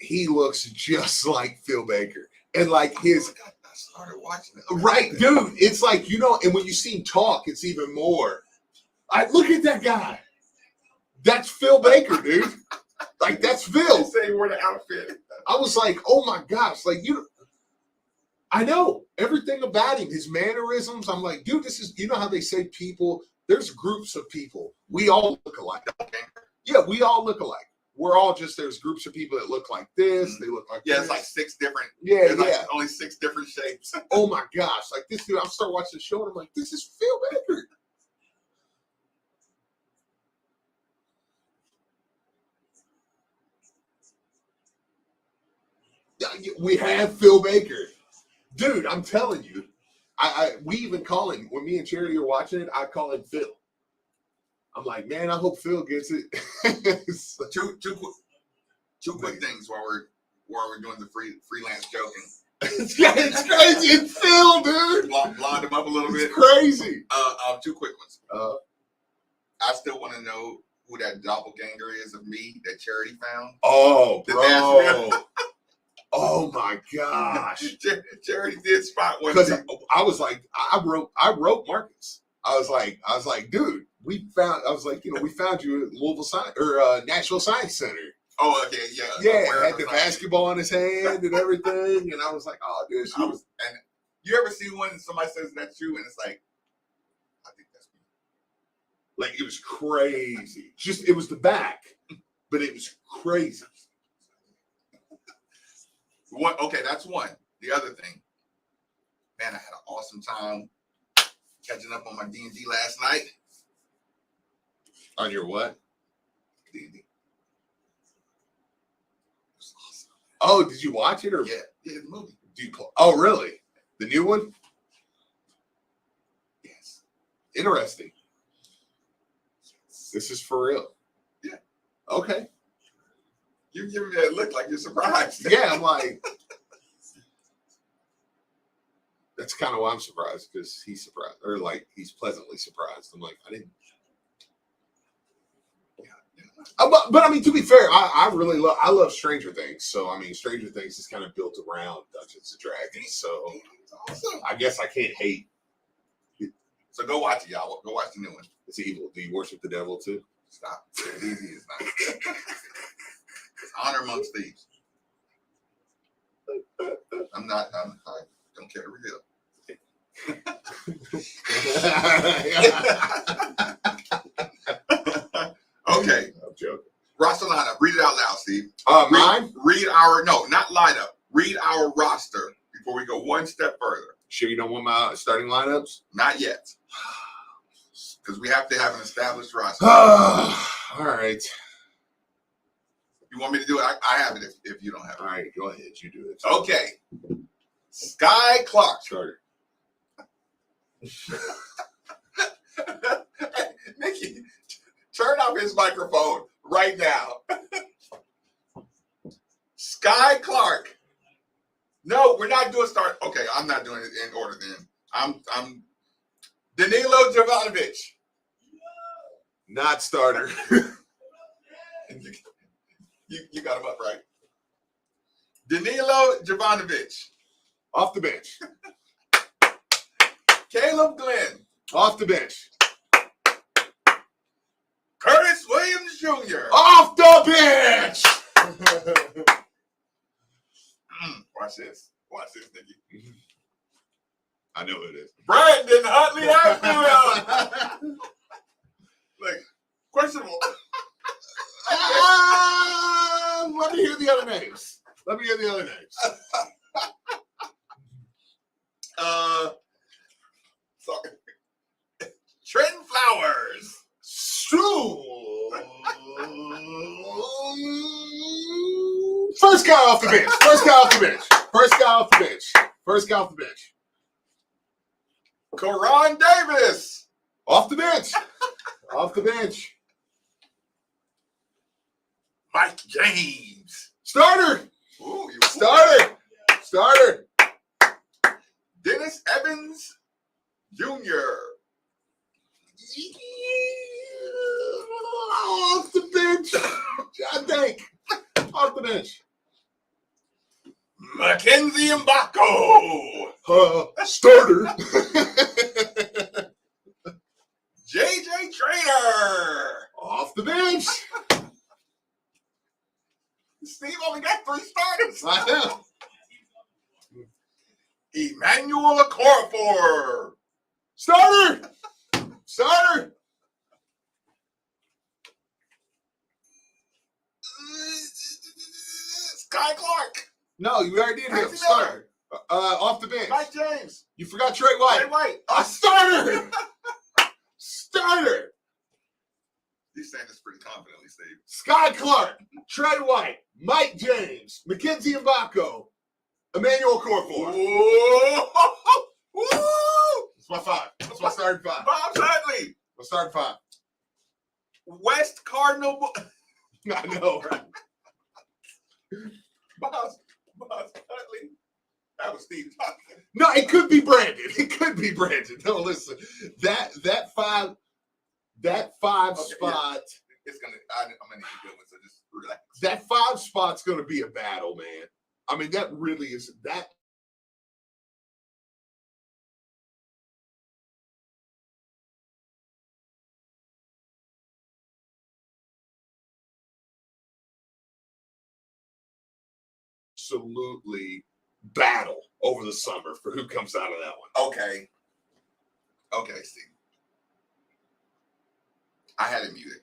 Speaker 2: he looks just like Phil Baker. And like his...
Speaker 1: I started watching it.
Speaker 2: Right, dude. It's like, you know, and when you see him talk, it's even more. Look at that guy. That's Phil Baker, dude. Like, that's Phil.
Speaker 1: Say he wore the outfit.
Speaker 2: I was like, oh my gosh. Like, I know everything about him, his mannerisms. I'm like, dude, this is, you know how they say people, there's groups of people. We all look alike. Yeah, we all look alike. We're all just, there's groups of people that look like this. They look like this.
Speaker 1: It's like 6 different.
Speaker 2: Yeah,
Speaker 1: like only 6 different shapes.
Speaker 2: Oh my gosh. Like this dude, I start watching the show and I'm like, this is Phil Baker. We have Phil Baker. Dude, I'm telling you. We even call him, when me and Charity are watching it, I call him Phil. I'm like, man, I hope Phil gets it.
Speaker 1: Two quick things while we're doing the freelance joking.
Speaker 2: It's crazy. It's Phil, dude.
Speaker 1: Blonde him up a little bit.
Speaker 2: It's crazy.
Speaker 1: 2 quick ones. I still want to know who that doppelganger is of me that Charity found.
Speaker 2: Oh, bro. Oh my gosh.
Speaker 1: Charity did spot one.
Speaker 2: Because I was like, I wrote Marcus. I was like, dude, we found you at Louisville Nashville Science Center.
Speaker 1: Oh, okay, yeah.
Speaker 2: Yeah, had the basketball in his hand and everything. And I was like, oh, dude.
Speaker 1: And you ever see one somebody says that's you and it's like, I think that's me.
Speaker 2: Like, it was crazy. It was the back, but it was crazy.
Speaker 1: Okay, that's one. The other thing, man, I had an awesome time catching up on my D&D last night.
Speaker 2: On your what?
Speaker 1: D&D.
Speaker 2: Awesome. Oh, did you watch it or?
Speaker 1: Yeah, the movie.
Speaker 2: Oh, really? The new one?
Speaker 1: Yes.
Speaker 2: Interesting. This is for real.
Speaker 1: Yeah.
Speaker 2: Okay.
Speaker 1: You're giving me that look like you're surprised.
Speaker 2: Yeah, I'm like, that's kind of why I'm surprised, because he's surprised, or like he's pleasantly surprised. I'm like, I didn't. Yeah. But I mean, to be fair, I really love Stranger Things. So I mean, Stranger Things is kind of built around Dungeons and Dragons. So
Speaker 1: awesome.
Speaker 2: I guess I can't hate.
Speaker 1: So go watch it, y'all. Go watch the new one.
Speaker 2: It's evil. Do you worship the devil too?
Speaker 1: Stop. It's easy. It's not. It's honor amongst thieves. I don't care to reveal. Okay.
Speaker 2: I'm joking.
Speaker 1: Roster lineup. Read it out loud, Steve.
Speaker 2: Mine?
Speaker 1: Not lineup. Read our roster before we go one step further.
Speaker 2: Sure you don't want my starting lineups?
Speaker 1: Not yet. Because we have to have an established roster.
Speaker 2: All right.
Speaker 1: You want me to do it? I have it if you don't have it.
Speaker 2: All right, go ahead. You do it.
Speaker 1: Okay. Sky Clark.
Speaker 2: Starter.
Speaker 1: Nikki, turn off his microphone right now. Sky Clark. No, we're not doing start. Okay, I'm not doing it in order then. I'm Danilo Jovanovic.
Speaker 2: Not starter.
Speaker 1: You got him up right. Danilo Jovanovic.
Speaker 2: Off the bench.
Speaker 1: Caleb Glenn.
Speaker 2: Off the bench.
Speaker 1: Curtis Williams Jr.
Speaker 2: Off the bench.
Speaker 1: Watch this. Watch this, Nikki.
Speaker 2: I know who it is.
Speaker 1: Brandon Huntley Hatfield. Like, questionable.
Speaker 2: Let me hear the other names.
Speaker 1: Sorry. Trenton Flowers.
Speaker 2: First guy off the bench.
Speaker 1: Karan Davis.
Speaker 2: Off the bench.
Speaker 1: Mike James.
Speaker 2: Starter.
Speaker 1: Ooh, you
Speaker 2: Starter.
Speaker 1: Dennis Evans Jr.
Speaker 2: Off the bench. John Dank. Off the bench.
Speaker 1: Mackenzie Mbako.
Speaker 2: Starter.
Speaker 1: JJ Trainer.
Speaker 2: Off the bench.
Speaker 1: Steve only got 3 starters.
Speaker 2: I know.
Speaker 1: Emmanuel Okorafor.
Speaker 2: Starter.
Speaker 1: Sky Clark.
Speaker 2: No, you already did him.
Speaker 1: Maxie
Speaker 2: Starter. Off the bench.
Speaker 1: Mike James.
Speaker 2: You forgot Tre White.
Speaker 1: Tre White.
Speaker 2: A starter.
Speaker 1: You're saying this pretty confidently, Steve.
Speaker 2: Sky Clark, Tre White, Mike James, Mackenzie Mbako, Emmanuel Okorafor.
Speaker 1: Woo!
Speaker 2: That's my 5. That's my starting 5.
Speaker 1: Bob Huntley.
Speaker 2: My starting 5.
Speaker 1: West Cardinal.
Speaker 2: I know, right?
Speaker 1: Bob Huntley. That was Steve talking.
Speaker 2: No, it could be Brandon. No, listen. That 5 spot.
Speaker 1: It's gonna. I'm gonna need a good one, so just relax.
Speaker 2: That 5 spot's gonna be a battle, man. I mean, that really is that. Absolutely battle over the summer for who comes out of that one.
Speaker 1: Okay, Steve. I had it muted.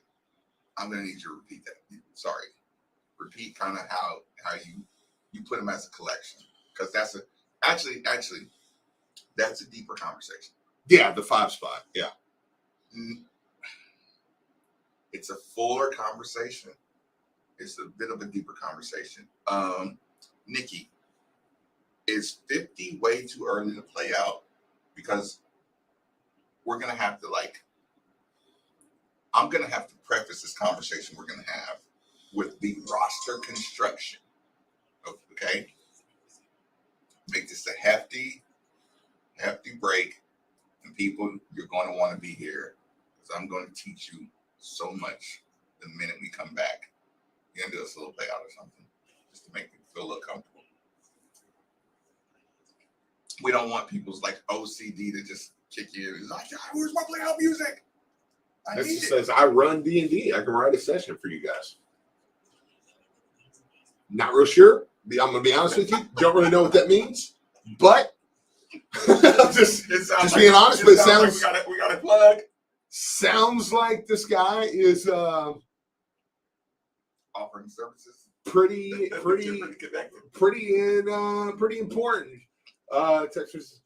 Speaker 1: I'm gonna need you to repeat that. Sorry. Repeat kind of how you put them as a collection, because that's actually that's a deeper conversation.
Speaker 2: Yeah, the 5 spot. Yeah,
Speaker 1: it's a fuller conversation. It's a bit of a deeper conversation. Nikki, is 50 way too early to play out? Because we're gonna have to I'm gonna have to preface this conversation we're gonna have with the roster construction. Okay, make this a hefty break, and people, you're going to want to be here because I'm going to teach you so much the minute we come back. You're gonna do us a little play out or something just to make people feel a little comfortable. We don't want people's OCD to just kick you in. It's like, where's my play out music? I
Speaker 2: this
Speaker 1: need it.
Speaker 2: says I run D&D. I can write a session for you guys. Not real sure. I'm gonna be honest with you. Don't really know what that means, but just being honest. But it sounds
Speaker 1: like we got a plug.
Speaker 2: Sounds like this guy is
Speaker 1: Offering services.
Speaker 2: pretty
Speaker 1: connected.
Speaker 2: pretty important. Texas.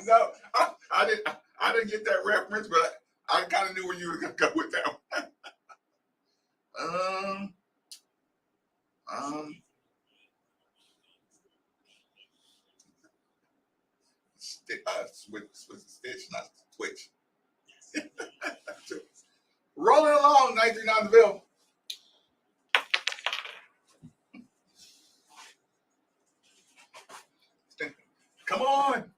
Speaker 1: No, I didn't get that reference, but I kind of knew where you were gonna go with that one. Stitch, not Twitch. Rolling along, 939 Bill. Come on.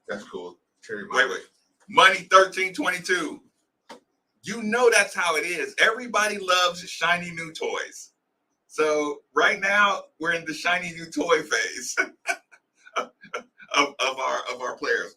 Speaker 2: That's cool.
Speaker 1: Wait. Money 1322. You know that's how it is. Everybody loves shiny new toys. So right now we're in the shiny new toy phase of our players.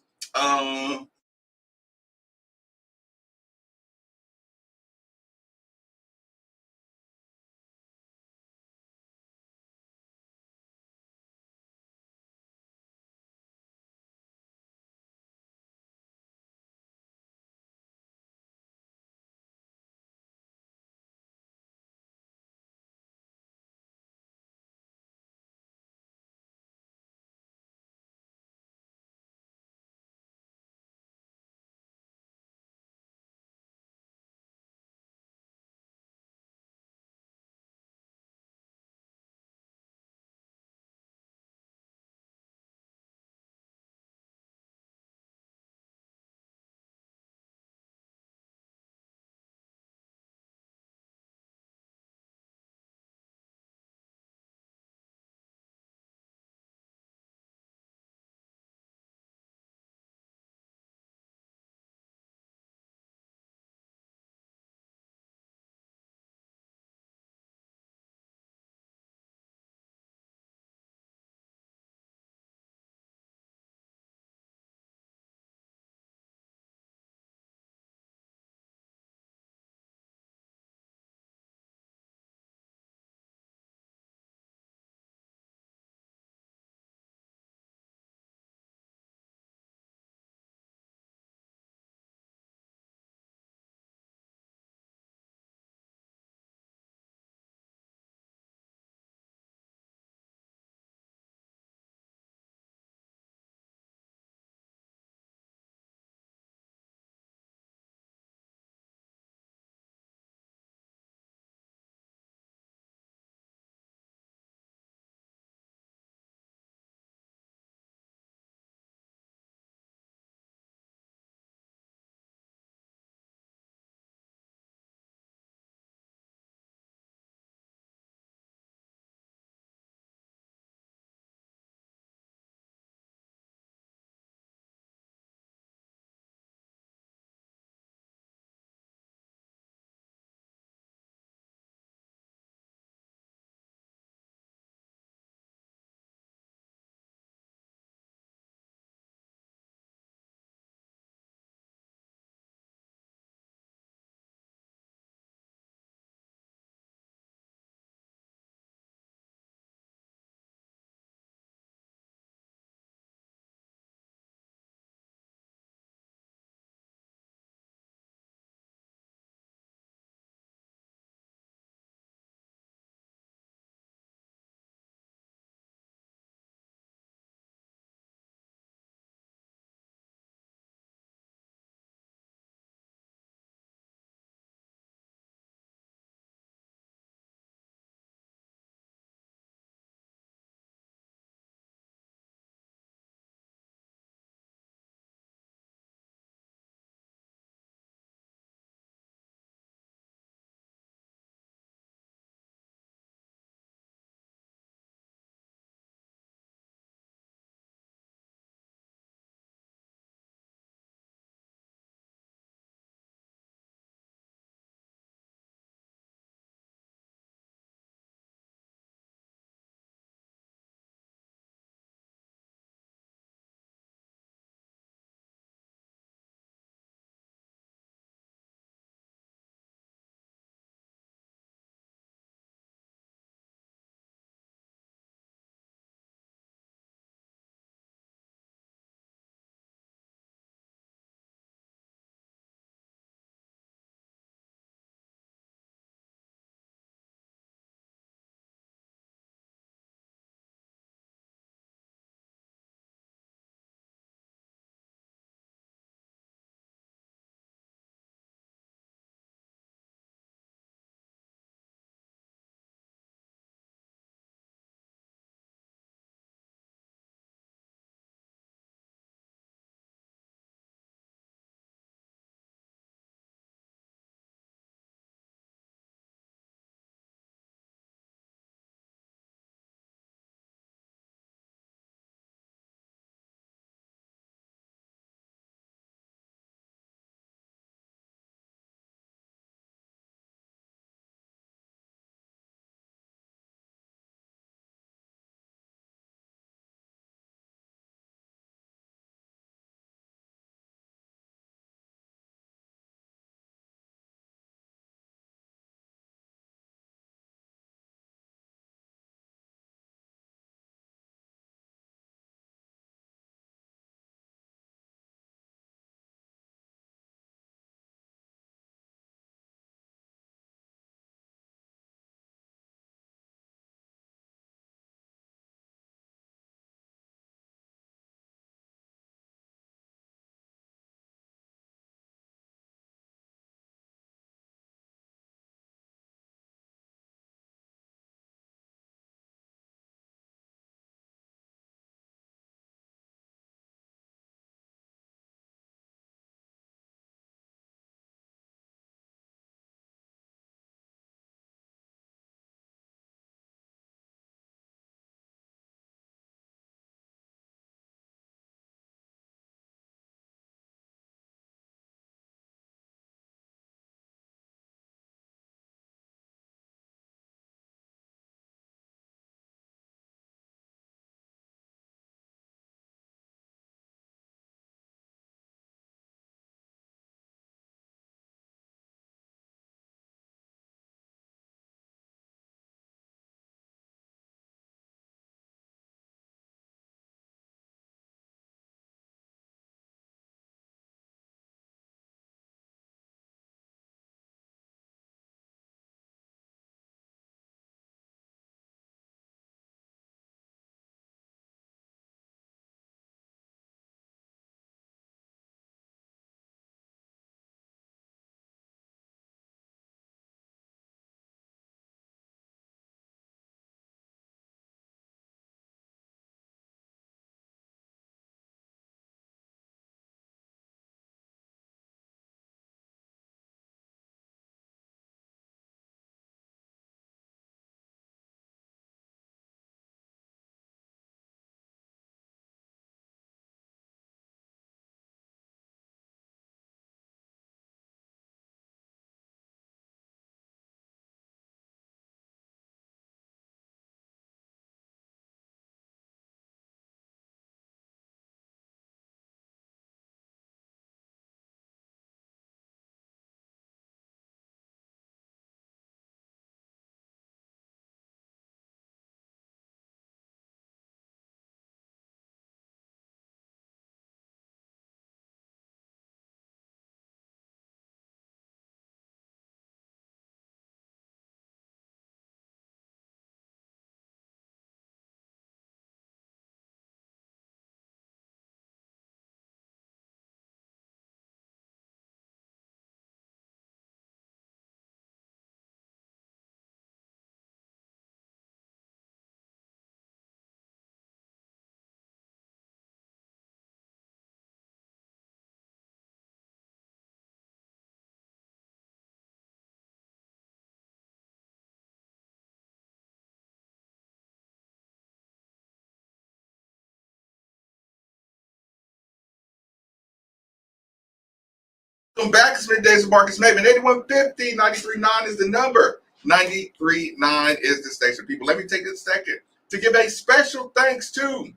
Speaker 1: Welcome back. It's middays with Marcus Maven. 8150 93.9 is the number. 93.9 is the station. People, let me take a second to give a special thanks to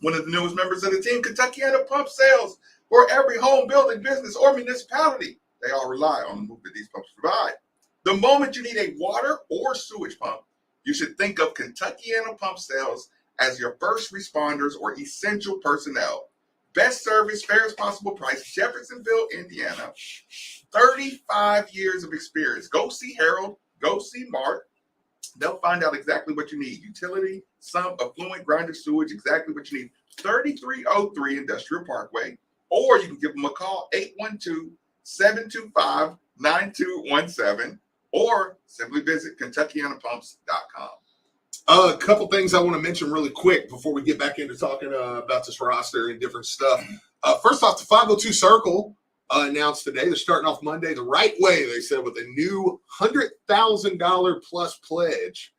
Speaker 1: one of the newest members of the team, Kentuckiana Pumps Sales. For every home, building, business, or municipality, they all rely on the move that these pumps provide. The moment you need a water or sewage pump, you should think of Kentuckiana Pump Sales as your first responders or essential personnel. Best service, fairest possible price, Jeffersonville, Indiana. 35 years of experience. Go see Harold. Go see Mark. They'll find out exactly what you need. Utility, some affluent grinder sewage, exactly what you need. 3303 Industrial Parkway. Or you can give them a call, 812-725-9217. Or simply visit KentuckianaPumps.com.
Speaker 2: A couple things I want to mention really quick before we get back into talking about this roster and different stuff. First off, the 502 Circle announced today they're starting off Monday the right way, they said, with a new $100,000 plus pledge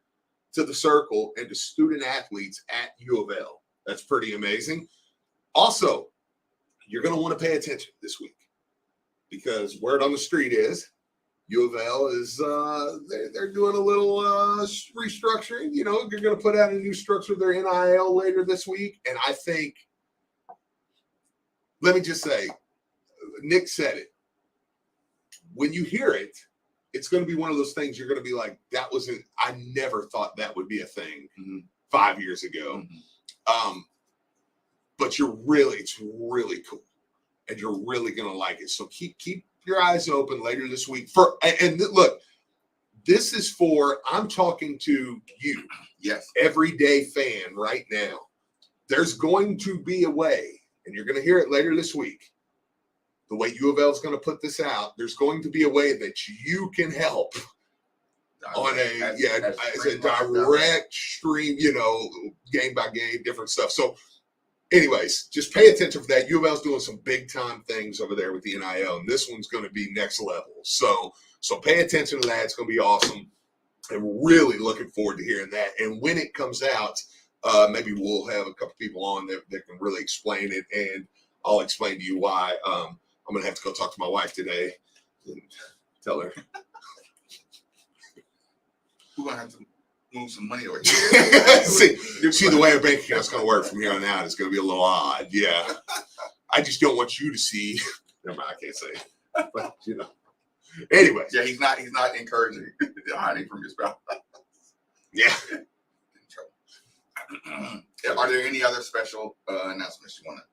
Speaker 2: to the Circle and to student athletes at U of L. That's pretty amazing. Also, you're going to want to pay attention this week because word on the street is U of L is they're doing a little restructuring. You know, they're going to put out a new structure of their NIL later this week. And I think, let me just say, Nick said it. When you hear it, it's going to be one of those things you're going to be like, that wasn't, I never thought that would be a thing 5 years ago. But it's really cool. And you're really going to like it. So keep your eyes open later this week. And look, this is for, I'm talking to you,
Speaker 1: Yes,
Speaker 2: everyday fan right now. There's going to be a way, and you're going to hear it later this week, the way U of L is going to put this out, there's going to be a way that you can help on as a direct stream, you know, game by game, different stuff. So anyways, just pay attention for that. U of L's doing some big time things over there with the NIL, and this one's going to be next level. So pay attention to that. It's going to be awesome. I'm really looking forward to hearing that. And when it comes out, maybe we'll have a couple people on that can really explain it, and I'll explain to you why. I'm going to have to go talk to my wife today and tell her.
Speaker 1: we're going to have to move some money over here.
Speaker 2: see the way our bank account's going to work from here on out is going to be a little odd. Yeah. I just don't want you to see. Never mind, I can't say it. But, you know. Anyway.
Speaker 1: Yeah, he's not encouraging hiding from your spouse.
Speaker 2: Yeah.
Speaker 1: Are there any other special announcements you want to?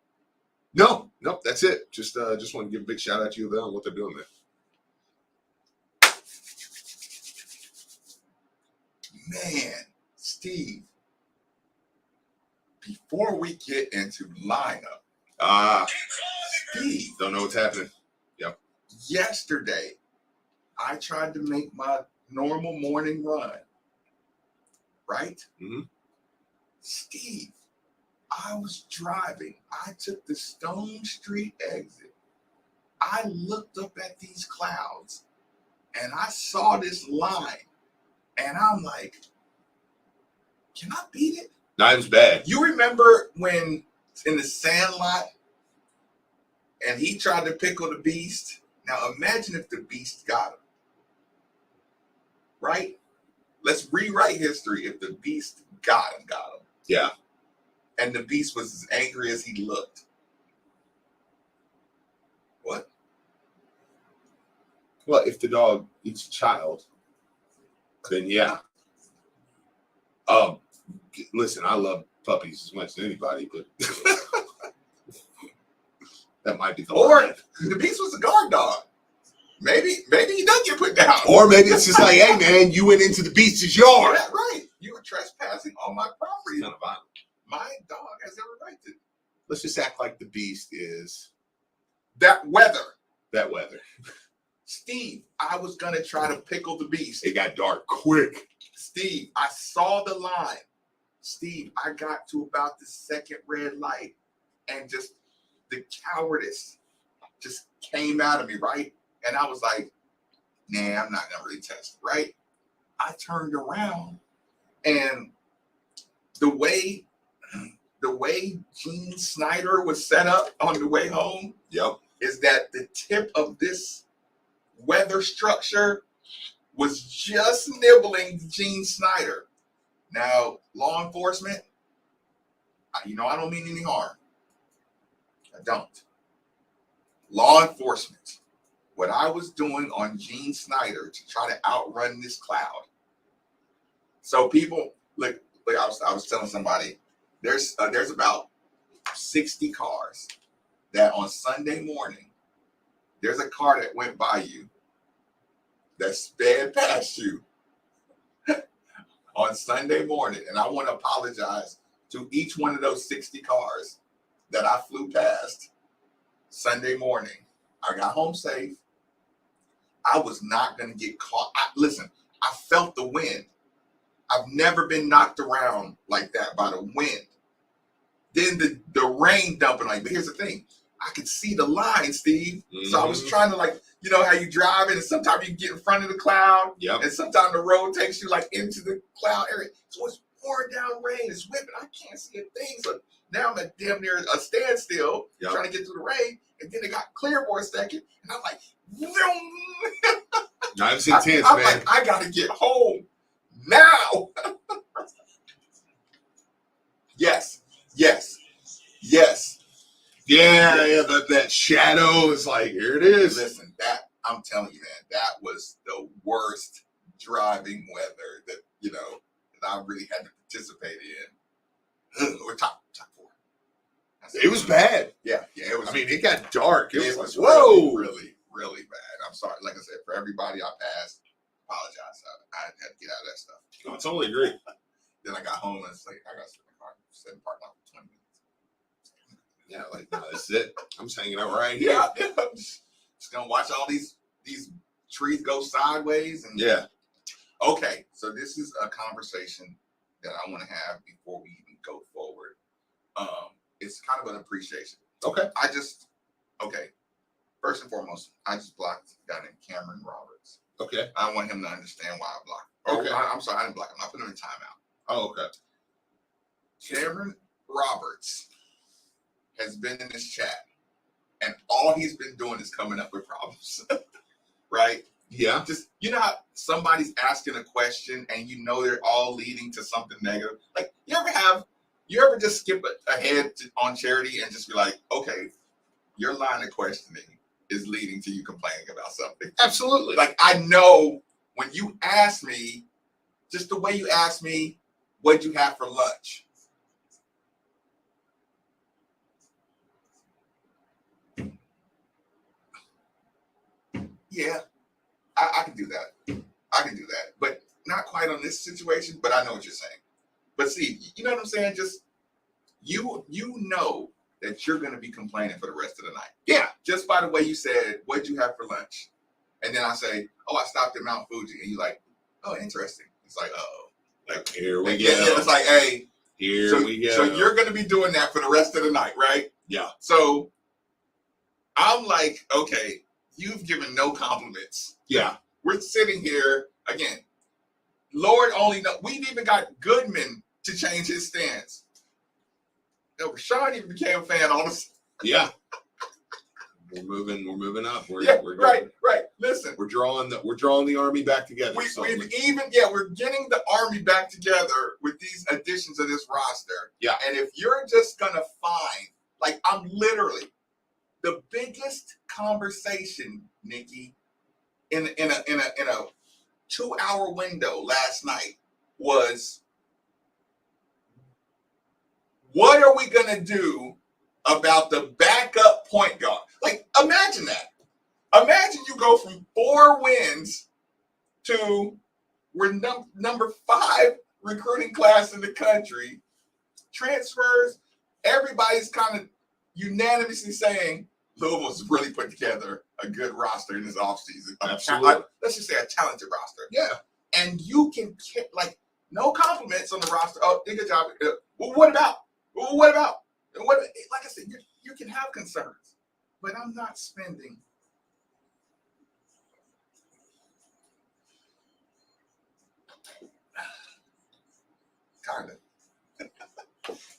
Speaker 2: No, that's it. Just want to give a big shout out to U of L and what they're doing there.
Speaker 1: Man, Steve, before we get into lineup, Steve,
Speaker 2: Don't know what's happening. Yep.
Speaker 1: Yesterday, I tried to make my normal morning run, right?
Speaker 2: Mm-hmm.
Speaker 1: Steve, I was driving. I took the Stone Street exit. I looked up at these clouds, and I saw this line. And I'm like, can I beat it?
Speaker 2: No, it was bad.
Speaker 1: You remember when in the Sandlot and he tried to pickle the Beast? Now imagine if the Beast got him. Right? Let's rewrite history if the Beast got him.
Speaker 2: Yeah.
Speaker 1: And the Beast was as angry as he looked. What?
Speaker 2: Well, if the dog eats a child, then yeah. Listen, I love puppies as much as anybody, but that might be the
Speaker 1: Or
Speaker 2: line.
Speaker 1: the Beast was a guard dog. Maybe he does get put down.
Speaker 2: Or maybe it's just like, hey man, you went into the Beast's yard.
Speaker 1: Yeah, right. You were trespassing on my property.
Speaker 2: Kind of violent.
Speaker 1: My dog has every right to.
Speaker 2: Let's just act like the Beast is
Speaker 1: That weather.
Speaker 2: that weather.
Speaker 1: Steve, I was going to try to pickle the Beast.
Speaker 2: It got dark quick.
Speaker 1: Steve, I saw the line. Steve, I got to about the second red light and just the cowardice just came out of me, right? And I was like, nah, I'm not going to really test, right? I turned around and the way Gene Snyder was set up on the way home,
Speaker 2: Yep.
Speaker 1: is that the tip of this weather structure was just nibbling Gene Snyder. Now, law enforcement, I don't mean any harm. I don't. Law enforcement, what I was doing on Gene Snyder to try to outrun this cloud. So people, look, I was telling somebody, there's about 60 cars that on Sunday morning, there's a car that went by you that sped past you on Sunday morning. And I want to apologize to each one of those 60 cars that I flew past Sunday morning. I got home safe. I was not going to get caught. Listen, I felt the wind. I've never been knocked around like that by the wind. Then the rain dumping like, but here's the thing. I could see the line, Steve. Mm-hmm. So I was trying to how you drive it and sometimes you get in front of the cloud.
Speaker 2: Yep.
Speaker 1: And sometimes the road takes you into the cloud area. So it's pouring down rain. It's whipping. I can't see a thing. So now I'm at damn near a standstill trying to get through the rain. And then it got clear for a second. And I'm like,
Speaker 2: no, it's intense,
Speaker 1: I'm
Speaker 2: man.
Speaker 1: like, I got to get home now. Yes.
Speaker 2: Yeah, that shadow is like, here it is.
Speaker 1: Listen, I'm telling you, man, that was the worst driving weather that I really had to participate in. Or top 4.
Speaker 2: It was bad.
Speaker 1: Yeah, it was.
Speaker 2: I mean, it got dark. It was
Speaker 1: whoa, really, really bad. I'm sorry. Like I said, for everybody I passed, apologize. I had to get out of that stuff.
Speaker 2: I totally agree.
Speaker 1: Then I got home and it's like I got to sit in the car, sit in the parking lot for 20 minutes.
Speaker 2: Yeah, no, that's it. I'm just hanging out right here.
Speaker 1: Yeah, I'm just gonna watch all these trees go sideways and Okay, so this is a conversation that I want to have before we even go forward. It's kind of an appreciation.
Speaker 2: Okay.
Speaker 1: First and foremost, I just blocked a guy named Cameron Roberts.
Speaker 2: Okay.
Speaker 1: I want him to understand why I blocked him.
Speaker 2: Okay.
Speaker 1: I'm sorry, I didn't block him. I put him in timeout.
Speaker 2: Oh, okay.
Speaker 1: Cameron Roberts has been in this chat, and all he's been doing is coming up with problems. Right?
Speaker 2: Yeah.
Speaker 1: Just, how somebody's asking a question and they're all leading to something negative. Like, you ever just skip ahead on charity and just be like, okay, your line of questioning is leading to you complaining about something.
Speaker 2: Absolutely.
Speaker 1: Like, I know when you ask me, just the way you asked me, what'd you have for lunch? Yeah, I can do that. But not quite on this situation, but I know what you're saying. But see, you know what I'm saying? Just, you know that you're going to be complaining for the rest of the night. Yeah, just by the way you said, what'd you have for lunch? And then I say, oh, I stopped at Mount Fuji. And you're like, oh, interesting. It's like, oh.
Speaker 2: Like, here we go.
Speaker 1: Yeah, it's like, hey.
Speaker 2: Here we go.
Speaker 1: So you're going to be doing that for the rest of the night, right?
Speaker 2: Yeah.
Speaker 1: So I'm like, okay, you've given no compliments.
Speaker 2: Yeah.
Speaker 1: We're sitting here, again, Lord only knows. We've even got Goodman to change his stance. Rashawn even became a fan all of a sudden.
Speaker 2: Yeah. We're moving up. We're
Speaker 1: right. Listen.
Speaker 2: We're drawing the army back together.
Speaker 1: We're getting the army back together with these additions of this roster.
Speaker 2: Yeah.
Speaker 1: And if you're just gonna find, I'm literally the biggest conversation, Nikki, in a 2-hour window last night was, what are we gonna do about the backup point guard? Like, imagine that. Imagine you go from 4 wins to we're number 5 recruiting class in the country. Transfers, everybody's kind of unanimously saying Louisville's really put together a good roster in this offseason.
Speaker 2: Absolutely.
Speaker 1: Let's just say a talented roster.
Speaker 2: Yeah.
Speaker 1: And you can, no compliments on the roster. Oh, did a good job. Well, what about? Like I said, you can have concerns, but I'm not spending. Kind of.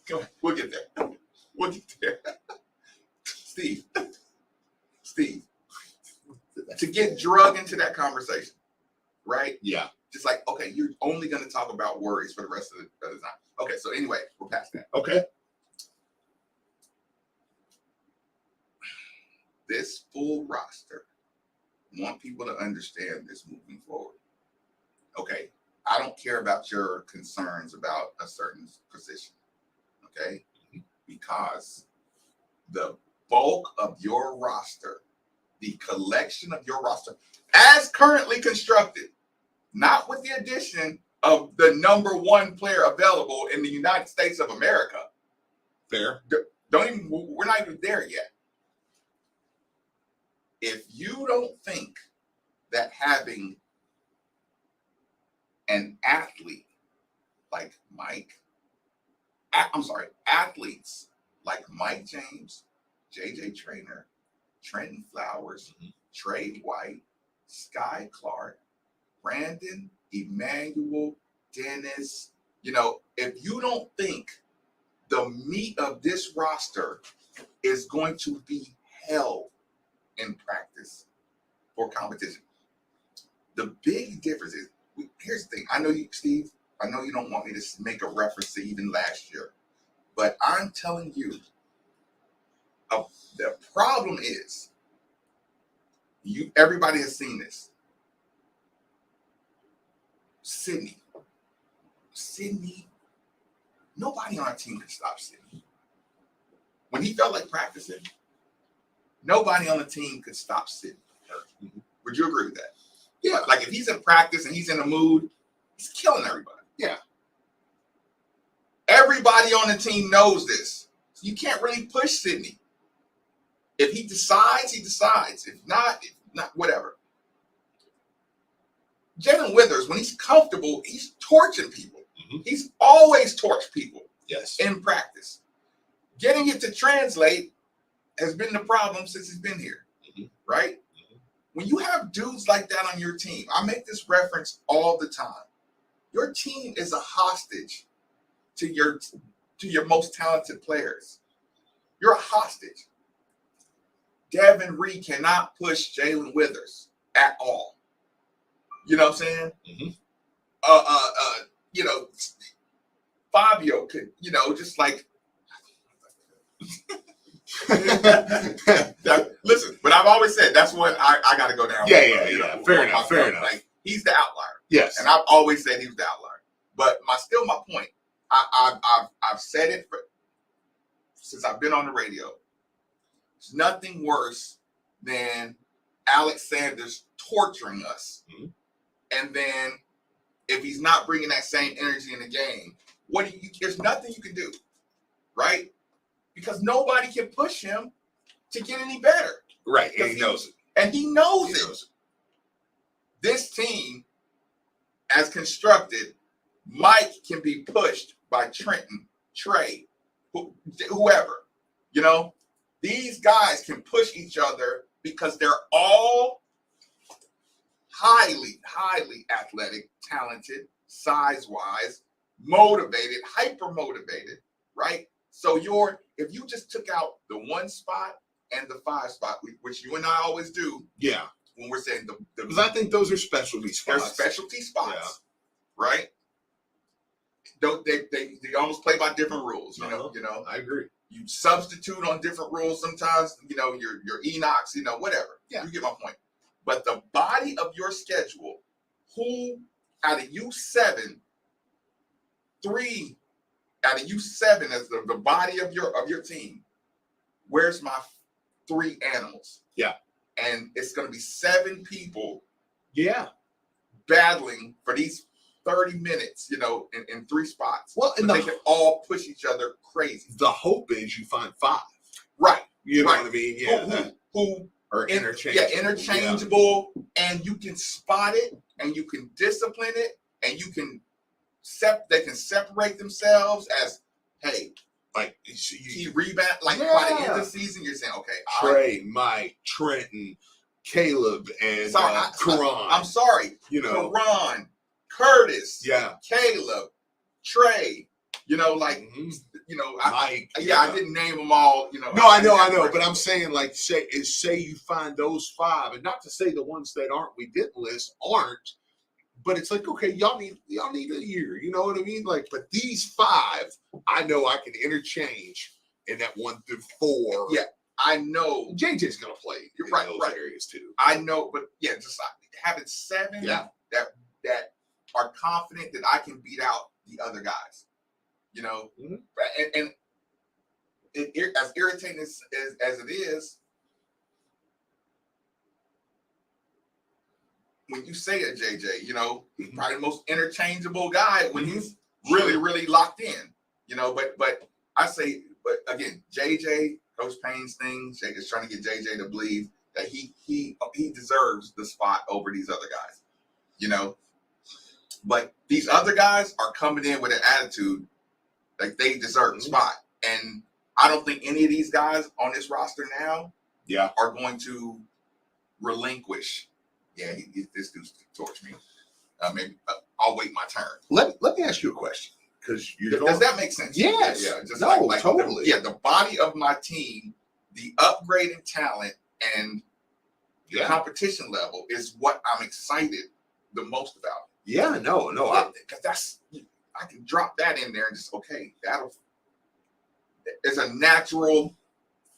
Speaker 1: Go ahead. We'll get there. Steve, to get drug into that conversation, right?
Speaker 2: Yeah.
Speaker 1: Just like, okay, you're only going to talk about worries for the rest of the time. Okay, so anyway, we're past that.
Speaker 2: Okay.
Speaker 1: This full roster, want people to understand this moving forward. Okay, I don't care about your concerns about a certain position, okay? Because the bulk of your roster, the collection of your roster, as currently constructed, not with the addition of the number one player available in the United States of America.
Speaker 2: Fair.
Speaker 1: We're not even there yet. If you don't think that having an athlete like athletes like Mike James, JJ Traynor, Trenton Flowers, Tre White, Sky Clark, Brandon, Emmanuel, Dennis, if you don't think the meat of this roster is going to be held in practice for competition, the big difference is, here's the thing. I know you, Steve, I know you don't want me to make a reference to even last year, but I'm telling you, the problem is, everybody has seen this. Sydney, nobody on our team could stop Sydney. When he felt like practicing, nobody on the team could stop Sydney. Would you agree with that?
Speaker 2: Yeah.
Speaker 1: Like if he's in practice and he's in a mood, he's killing everybody.
Speaker 2: Yeah.
Speaker 1: Everybody on the team knows this. So you can't really push Sydney. If he decides, he decides. If not, whatever. Jalen Withers, when he's comfortable, he's torching people. He's always torched people.
Speaker 2: Yes.
Speaker 1: In practice. Getting it to translate has been the problem since he's been here. Right? When you have dudes like that on your team, I make this reference all the time. Your team is a hostage to your most talented players. You're a hostage. Devin Reed cannot push Jalen Withers at all. You know what I'm saying? Fabio could, just like listen, but I've always said that's when I got to go down.
Speaker 2: Yeah. Fair enough.
Speaker 1: Like he's the outlier.
Speaker 2: Yes,
Speaker 1: and I've always said he was the outlier. But my point. I've said it since I've been on the radio. There's nothing worse than Alex Sanders torturing us, and then if he's not bringing that same energy in the game, there's nothing you can do, right? Because nobody can push him to get any better.
Speaker 2: Right, and he knows it.
Speaker 1: And he knows it. This team, as constructed, Mike can be pushed by Trenton, Tre, whoever. These guys can push each other because they're all highly, highly athletic, talented, size-wise, motivated, hyper-motivated, right? So if you just took out the 1 spot and the 5 spot, which you and I always do, when we're saying
Speaker 2: because I think those are specialty spots.
Speaker 1: They're specialty spots, right? They almost play by different rules. You know.
Speaker 2: I agree.
Speaker 1: You substitute on different rules sometimes. Your Enochs, whatever. Yeah, you get my point. But the body of your schedule, who out of you 7, 3 out of you 7 as the body of your team, where's my 3 animals? Yeah. And it's going to be 7 people. Yeah. Battling for these 30 minutes, in 3 spots. Well, and they can all push each other crazy.
Speaker 2: The hope is you find 5.
Speaker 1: Right.
Speaker 2: You know what I mean? Yeah.
Speaker 1: Who
Speaker 2: are interchangeable.
Speaker 1: Yeah, interchangeable. Yeah. And you can spot it and you can discipline it and you can they can separate themselves as, hey, like he rebound, like by the end of the season, you're saying, okay,
Speaker 2: Tre, Mike, Trenton, Caleb, and Karan.
Speaker 1: I'm sorry, Karan, Curtis, Caleb, Tre, you know,
Speaker 2: Mike.
Speaker 1: I didn't name them all. You know.
Speaker 2: No, I know, but I'm saying like say you find those 5, and not to say the ones that we didn't list aren't, but it's like okay, y'all need a year. You know what I mean? Like, but these 5, I know I can interchange in that 1 through 4.
Speaker 1: Yeah, I know.
Speaker 2: JJ's gonna play.
Speaker 1: You're
Speaker 2: in
Speaker 1: right,
Speaker 2: those
Speaker 1: right.
Speaker 2: areas too.
Speaker 1: I know, but yeah, just having 7 that are confident that I can beat out the other guys. You know, and as irritating as it is, when you say it, JJ, you know, he's probably the most interchangeable guy when he's really, really locked in. You know, but I say, but again, JJ, Coach Payne's thing, Jake is trying to get JJ to believe that he deserves the spot over these other guys. You know, but these other guys are coming in with an attitude like they deserve the spot, and I don't think any of these guys on this roster now, are going to relinquish. Yeah, this dude's torch me. Maybe I'll wait my turn.
Speaker 2: Let me ask you a question, because
Speaker 1: does that make sense?
Speaker 2: Yes.
Speaker 1: Yeah. Just
Speaker 2: totally.
Speaker 1: The body of my team, the upgrade in talent, and the competition level is what I'm excited the most about.
Speaker 2: Yeah, no,
Speaker 1: because I can drop that in there and just it's a natural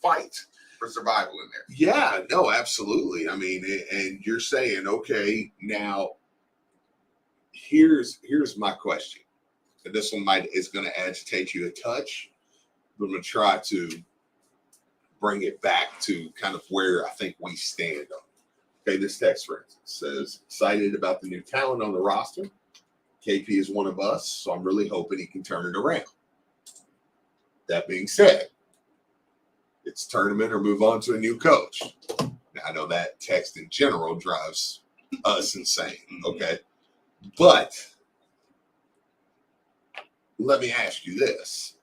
Speaker 1: fight for survival in there.
Speaker 2: Yeah, no, absolutely. I mean, and you're saying, okay, now here's my question. And this one is going to agitate you a touch, but I'm going to try to bring it back to kind of where I think we stand on. Okay, this text, for instance, says, excited about the new talent on the roster. KP is one of us, so I'm really hoping he can turn it around. That being said, it's tournament or move on to a new coach. Now, I know that text in general drives us insane, okay? But let me ask you this.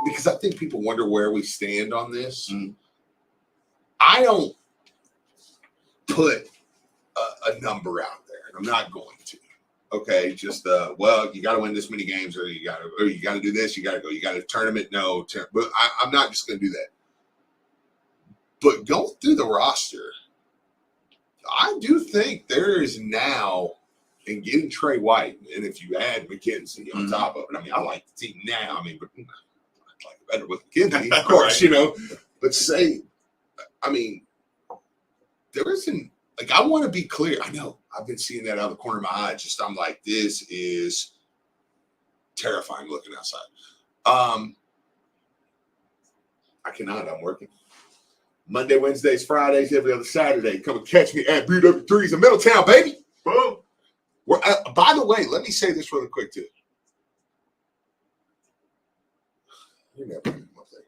Speaker 2: Because I think people wonder where we stand on this. I don't put a number out there, and I'm not going to. Okay, just well, you got to win this many games, or you got to do this. You got to go. You got to tournament. No, but I'm not just going to do that. But going through the roster, I do think there is now, in getting Tre White, and if you add McKenzie on top of it, I mean, I like the team now. I mean, but I like it better with McKenzie, of course, you know. But there isn't. Like, I want to be clear. I know I've been seeing that out of the corner of my eye. Just I'm like, this is terrifying looking outside. I cannot. I'm working Monday, Wednesdays, Fridays, every other Saturday. Come and catch me at BW3s in Middletown, baby. Boom. By the way, let me say this really quick too. You never come up there.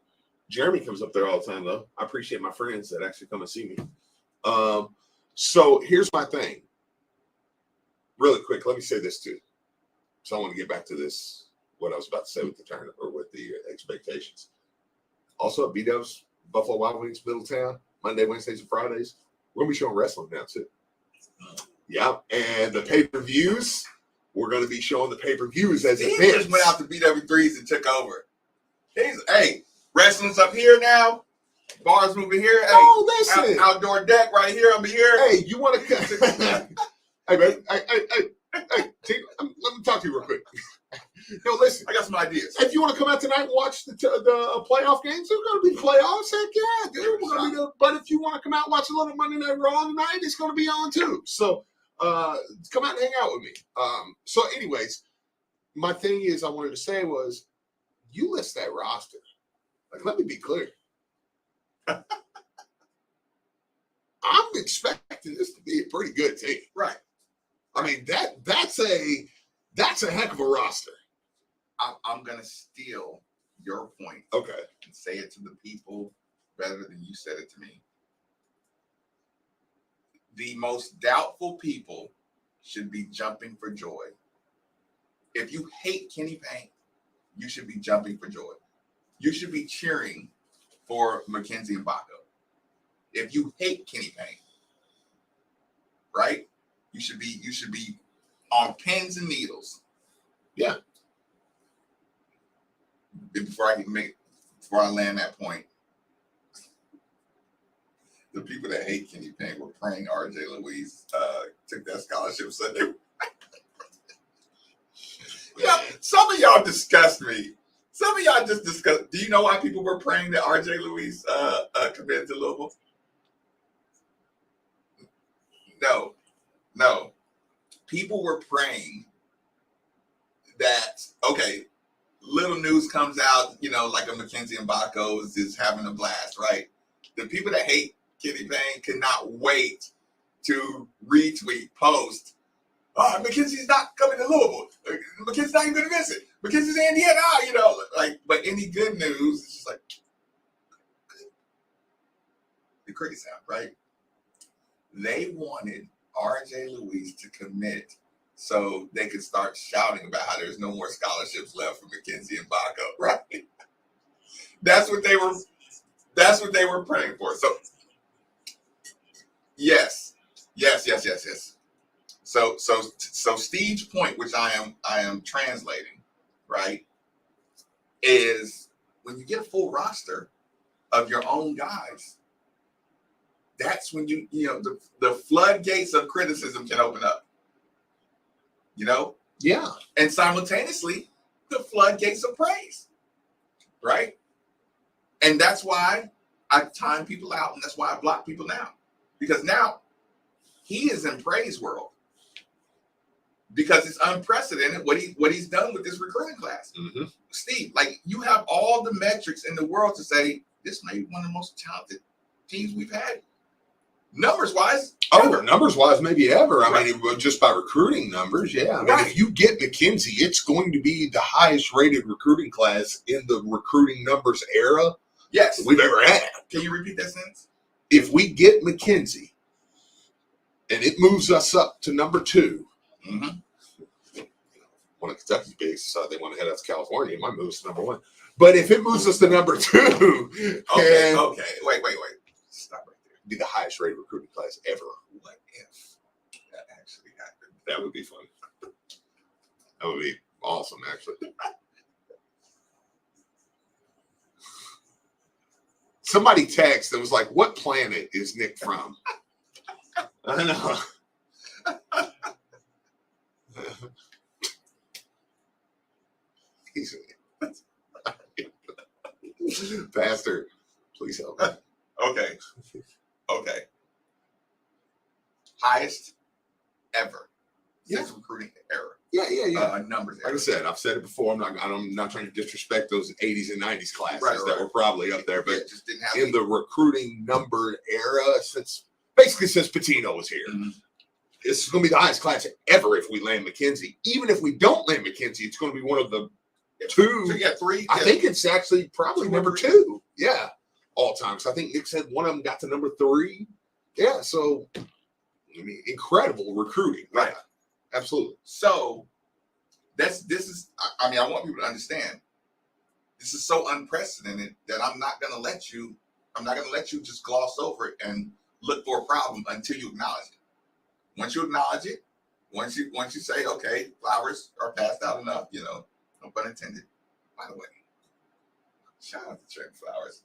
Speaker 2: Jeremy comes up there all the time, though. I appreciate my friends that actually come and see me. So here's my thing. Really quick, let me say this too. So I want to get back to this, what I was about to say with the tournament or with the expectations. Also at B-Dubs, Buffalo Wild Wings, Middletown, Monday, Wednesdays, and Fridays. We're going to be showing wrestling now too. Yeah, and the pay-per-views, we're going to be showing the pay-per-views as events.
Speaker 1: He just went out to BW3s and took over. Hey, wrestling's up here now. Bars moving here. Hey,
Speaker 2: listen.
Speaker 1: Outdoor deck right here. I'm here.
Speaker 2: Hey, you want to? Hey, man. Hey. Let me talk to you real quick. Yo, listen.
Speaker 1: I got some ideas.
Speaker 2: If you want to come out tonight and watch the playoff games, there's going to be playoffs. Heck yeah, dude. We're gonna be there. But if you want to come out and watch a little Monday Night Raw tonight, it's going to be on too. So, come out and hang out with me. So, anyways, my thing is, I wanted to say was, you list that roster. Like, let me be clear. I'm expecting this to be a pretty good team.
Speaker 1: Right.
Speaker 2: I mean, that's a heck of a roster.
Speaker 1: I'm going to steal your point.
Speaker 2: Okay.
Speaker 1: And say it to the people better than you said it to me. The most doubtful people should be jumping for joy. If you hate Kenny Payne, you should be jumping for joy. You should be cheering for Mackenzie and Baco. If you hate Kenny Payne, right? You should be on pins and needles.
Speaker 2: Yeah.
Speaker 1: before I land that point, the people that hate Kenny Payne were praying R.J. Louise took that scholarship Sunday. Yeah, some of y'all disgust me. Some of y'all just disgust. Do you know why people were praying that R.J. Louise committed to Louisville? No. People were praying that, okay, little news comes out, like a Mackenzie Mbako is having a blast, right? The people that hate Kenny Payne cannot wait to retweet, post, Mackenzie's not coming to Louisville. Mackenzie's not even going to visit. Mackenzie's in Indiana, but any good news, it's just like, the cricket sound, right? They wanted R.J. Louise to commit so they could start shouting about how there's no more scholarships left for Mackenzie and Baco, right? That's what they were praying for. So yes. So Steve's point, which I am translating, right, is when you get a full roster of your own guys, that's when the floodgates of criticism can open up.
Speaker 2: Yeah.
Speaker 1: And simultaneously, the floodgates of praise, right? And that's why I time people out, and that's why I block people now. Because now he is in praise world. Because it's unprecedented what he's done with this recruiting class.
Speaker 2: Mm-hmm.
Speaker 1: Steve, you have all the metrics in the world to say this may be one of the most talented teams we've had. Numbers-wise.
Speaker 2: Numbers-wise, maybe ever.
Speaker 1: Right.
Speaker 2: I mean, just by recruiting numbers, yeah. I mean,
Speaker 1: Right.
Speaker 2: if you get Mackenzie, it's going to be the highest-rated recruiting class in the recruiting numbers era we've ever had.
Speaker 1: Can you repeat that sentence?
Speaker 2: If we get Mackenzie, and it moves us up to number 2, one of Kentucky's bigs decided they want to head out to California, it might move us to number 1. But if it moves us to number 2,
Speaker 1: okay, wait. Stop right there.
Speaker 2: Be the highest rated recruiting class ever.
Speaker 1: What if that actually happened?
Speaker 2: That would be fun. That would be awesome, actually. Somebody texted that was like, "What planet is Nick from?" I know. Pastor, please help me.
Speaker 1: Okay. Highest ever since recruiting era.
Speaker 2: Yeah.
Speaker 1: Numbers.
Speaker 2: Like I said, I've said it before. I'm not trying to disrespect those 80s and 90s classes that were probably up there, but
Speaker 1: just didn't have
Speaker 2: in the recruiting number era since Patino was here.
Speaker 1: Mm-hmm.
Speaker 2: This is going to be the highest class ever if we land Mackenzie. Even if we don't land Mackenzie, it's going to be one of the 2.
Speaker 1: So you got 3.
Speaker 2: I think it's actually probably number 2. Yeah, all time. So I think Nick said one of them got to number 3. Yeah, so I mean, incredible recruiting.
Speaker 1: Right.
Speaker 2: Yeah, absolutely.
Speaker 1: So I want people to understand this is so unprecedented that I'm not going to let you just gloss over it and look for a problem until you acknowledge it. Once you acknowledge it, once you say, okay, flowers are passed out enough, no pun intended. By the way, shout out to Trent Flowers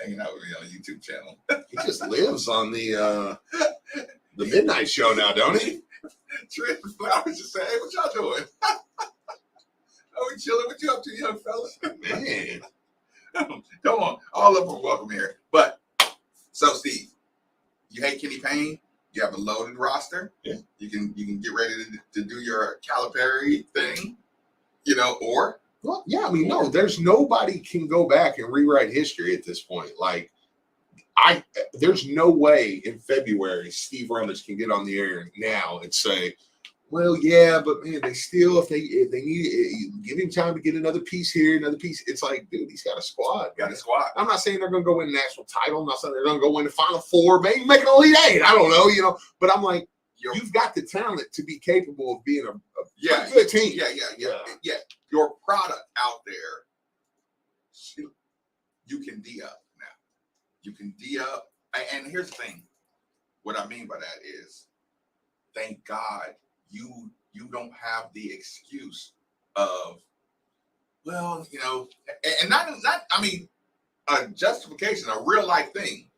Speaker 1: hanging out with me on the YouTube channel.
Speaker 2: He just lives on the midnight show now, don't he?
Speaker 1: Trent Flowers just say, hey, what y'all doing? Oh, we chilling. What you up to, young fellas?
Speaker 2: Man.
Speaker 1: Come on. All of them are welcome here. But, so Steve, you hate Kenny Payne. You have a loaded roster.
Speaker 2: Yeah.
Speaker 1: You can get ready to do your Calipari thing, or.
Speaker 2: Well, yeah, I mean, no, there's nobody can go back and rewrite history at this point. There's no way in February Steve Runners can get on the air now and say, well, yeah, but man, they still, if they need, give him time to get another piece here, another piece. It's like, dude, he's got a squad. I'm not saying they're going to go win a national title. I'm not saying they're going to go win the Final Four, maybe make an Elite 8. I don't know, but I'm like, you've got the talent to be capable of being a good team.
Speaker 1: Yeah. Your product out there, you can D up now. You can D up. And here's the thing. What I mean by that is, thank God you don't have the excuse of well, and not. I mean, a justification, a real life thing.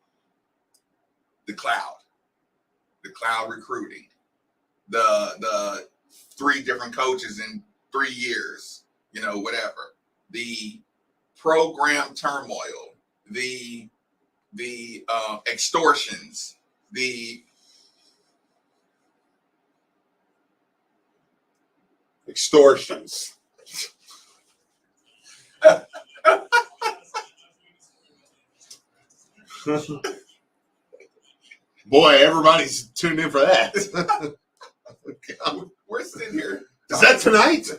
Speaker 1: The cloud recruiting, the 3 different coaches in 3 years, whatever. The program turmoil, the extortions, the
Speaker 2: extortions. Boy, everybody's tuned in for that.
Speaker 1: We're sitting here.
Speaker 2: Is that tonight?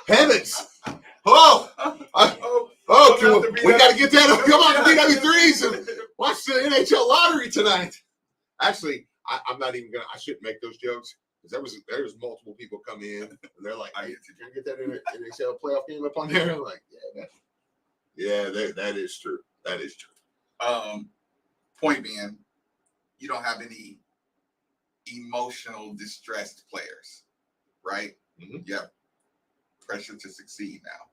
Speaker 2: Heavens! Oh, we got to get that. Come on, BW3s and watch the NHL lottery tonight. Actually, I'm not even gonna. I shouldn't make those jokes because there was multiple people come in and they're like, "Hey, can I get that NHL playoff game up on there?" I'm like, "Yeah, that is true. That is true."
Speaker 1: Point being, you don't have any emotional distressed players, right?
Speaker 2: Mm-hmm.
Speaker 1: You have pressure to succeed now.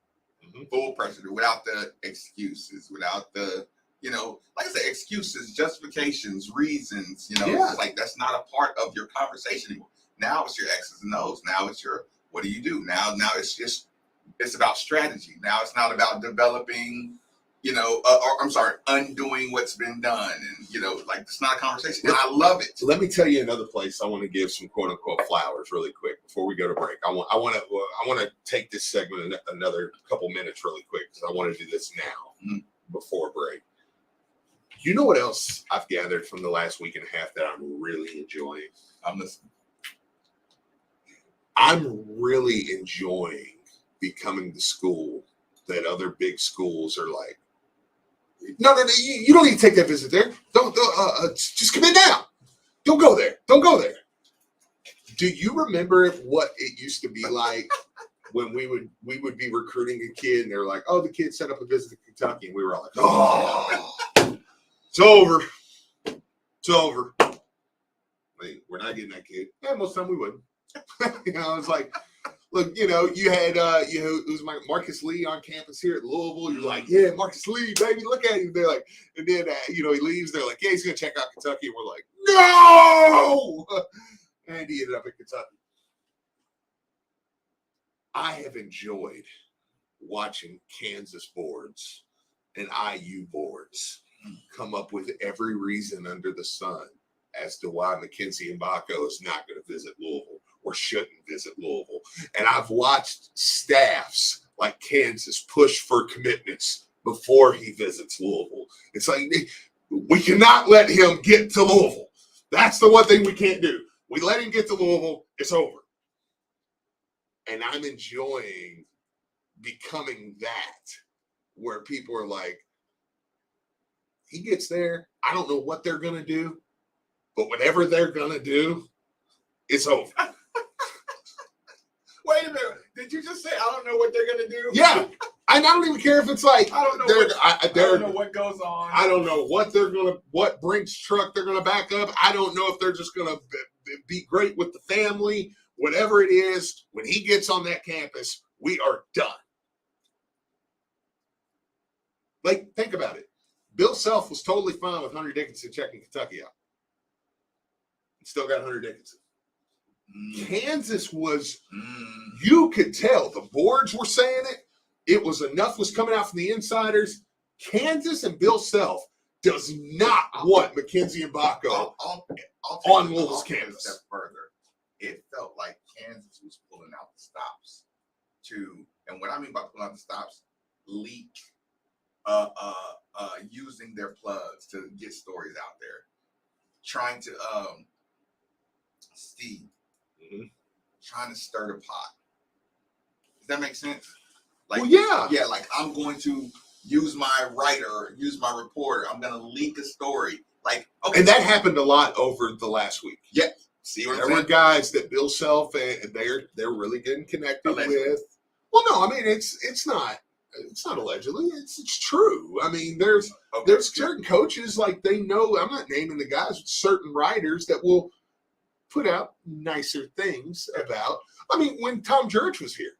Speaker 1: Mm-hmm. Full pressure without the excuses, without the, like I said, excuses, justifications, reasons, It's like that's not a part of your conversation anymore. Now it's your X's and O's. Now it's your, what do you do? Now it's about strategy. Now it's not about developing, undoing what's been done. And, like it's not a conversation. And I love it.
Speaker 2: Let me tell you another place I want to give some quote unquote flowers really quick before we go to break. I want to take this segment another couple minutes really quick because I want to do this now before break. You know what else I've gathered from the last week and a half that I'm really enjoying?
Speaker 1: I'm listening.
Speaker 2: I'm really enjoying becoming the school that other big schools are like, no, you don't need to take that visit there. Don't just come in now. Don't go there. Don't go there. Do you remember what it used to be like when we would be recruiting a kid and they're like, oh, the kid set up a visit to Kentucky, and we were all like, oh, it's over. It's over. I mean, we're not getting that kid. Yeah, most of the time we wouldn't. It's like, look, you had it was Marcus Lee on campus here at Louisville. You're like, yeah, Marcus Lee, baby, look at him. They're like, and then he leaves. They're like, yeah, he's gonna check out Kentucky. And we're like, no. And he ended up in Kentucky. I have enjoyed watching Kansas boards and IU boards come up with every reason under the sun as to why Mackenzie Mbako is not going to visit Louisville or shouldn't visit Louisville. And I've watched staffs like Kansas push for commitments before he visits Louisville. It's like, we cannot let him get to Louisville. That's the one thing we can't do. We let him get to Louisville, it's over. And I'm enjoying becoming that, where people are like, he gets there, I don't know what they're going to do, but whatever they're going to do, it's over.
Speaker 1: Wait a minute. Did you just say, I don't know what they're going to do?
Speaker 2: Yeah. I don't even care if it's like,
Speaker 1: I don't know what goes on.
Speaker 2: I don't know what Brinks truck they're going to back up. I don't know if they're just going to be great with the family. Whatever it is, when he gets on that campus, we are done. Like, think about it. Bill Self was totally fine with Hunter Dickinson checking Kentucky out. He still got Hunter Dickinson. Kansas was, you could tell, the boards were saying it. It was enough was coming out from the insiders. Kansas and Bill Self does not want Mackenzie Mbako on Louisville's campus.
Speaker 1: A step further, it felt like Kansas was pulling out the stops and what I mean by pulling out the stops, leak, using their plugs to get stories out there, trying to Steve. Trying to stir the pot. Does that make sense? Like,
Speaker 2: well, yeah.
Speaker 1: Yeah, like I'm going to use my writer, use my reporter. I'm going to leak a story. Like, okay.
Speaker 2: And that happened a lot over the last week.
Speaker 1: Yeah. See what I'm saying?
Speaker 2: There were guys that Bill Self and they're really getting connected
Speaker 1: allegedly.
Speaker 2: With. Well, no, I mean it's not allegedly. It's true. I mean, there's certain coaches, like, they know, I'm not naming the guys, but certain writers that will put out nicer things about. I mean, when Tom Jurich was here,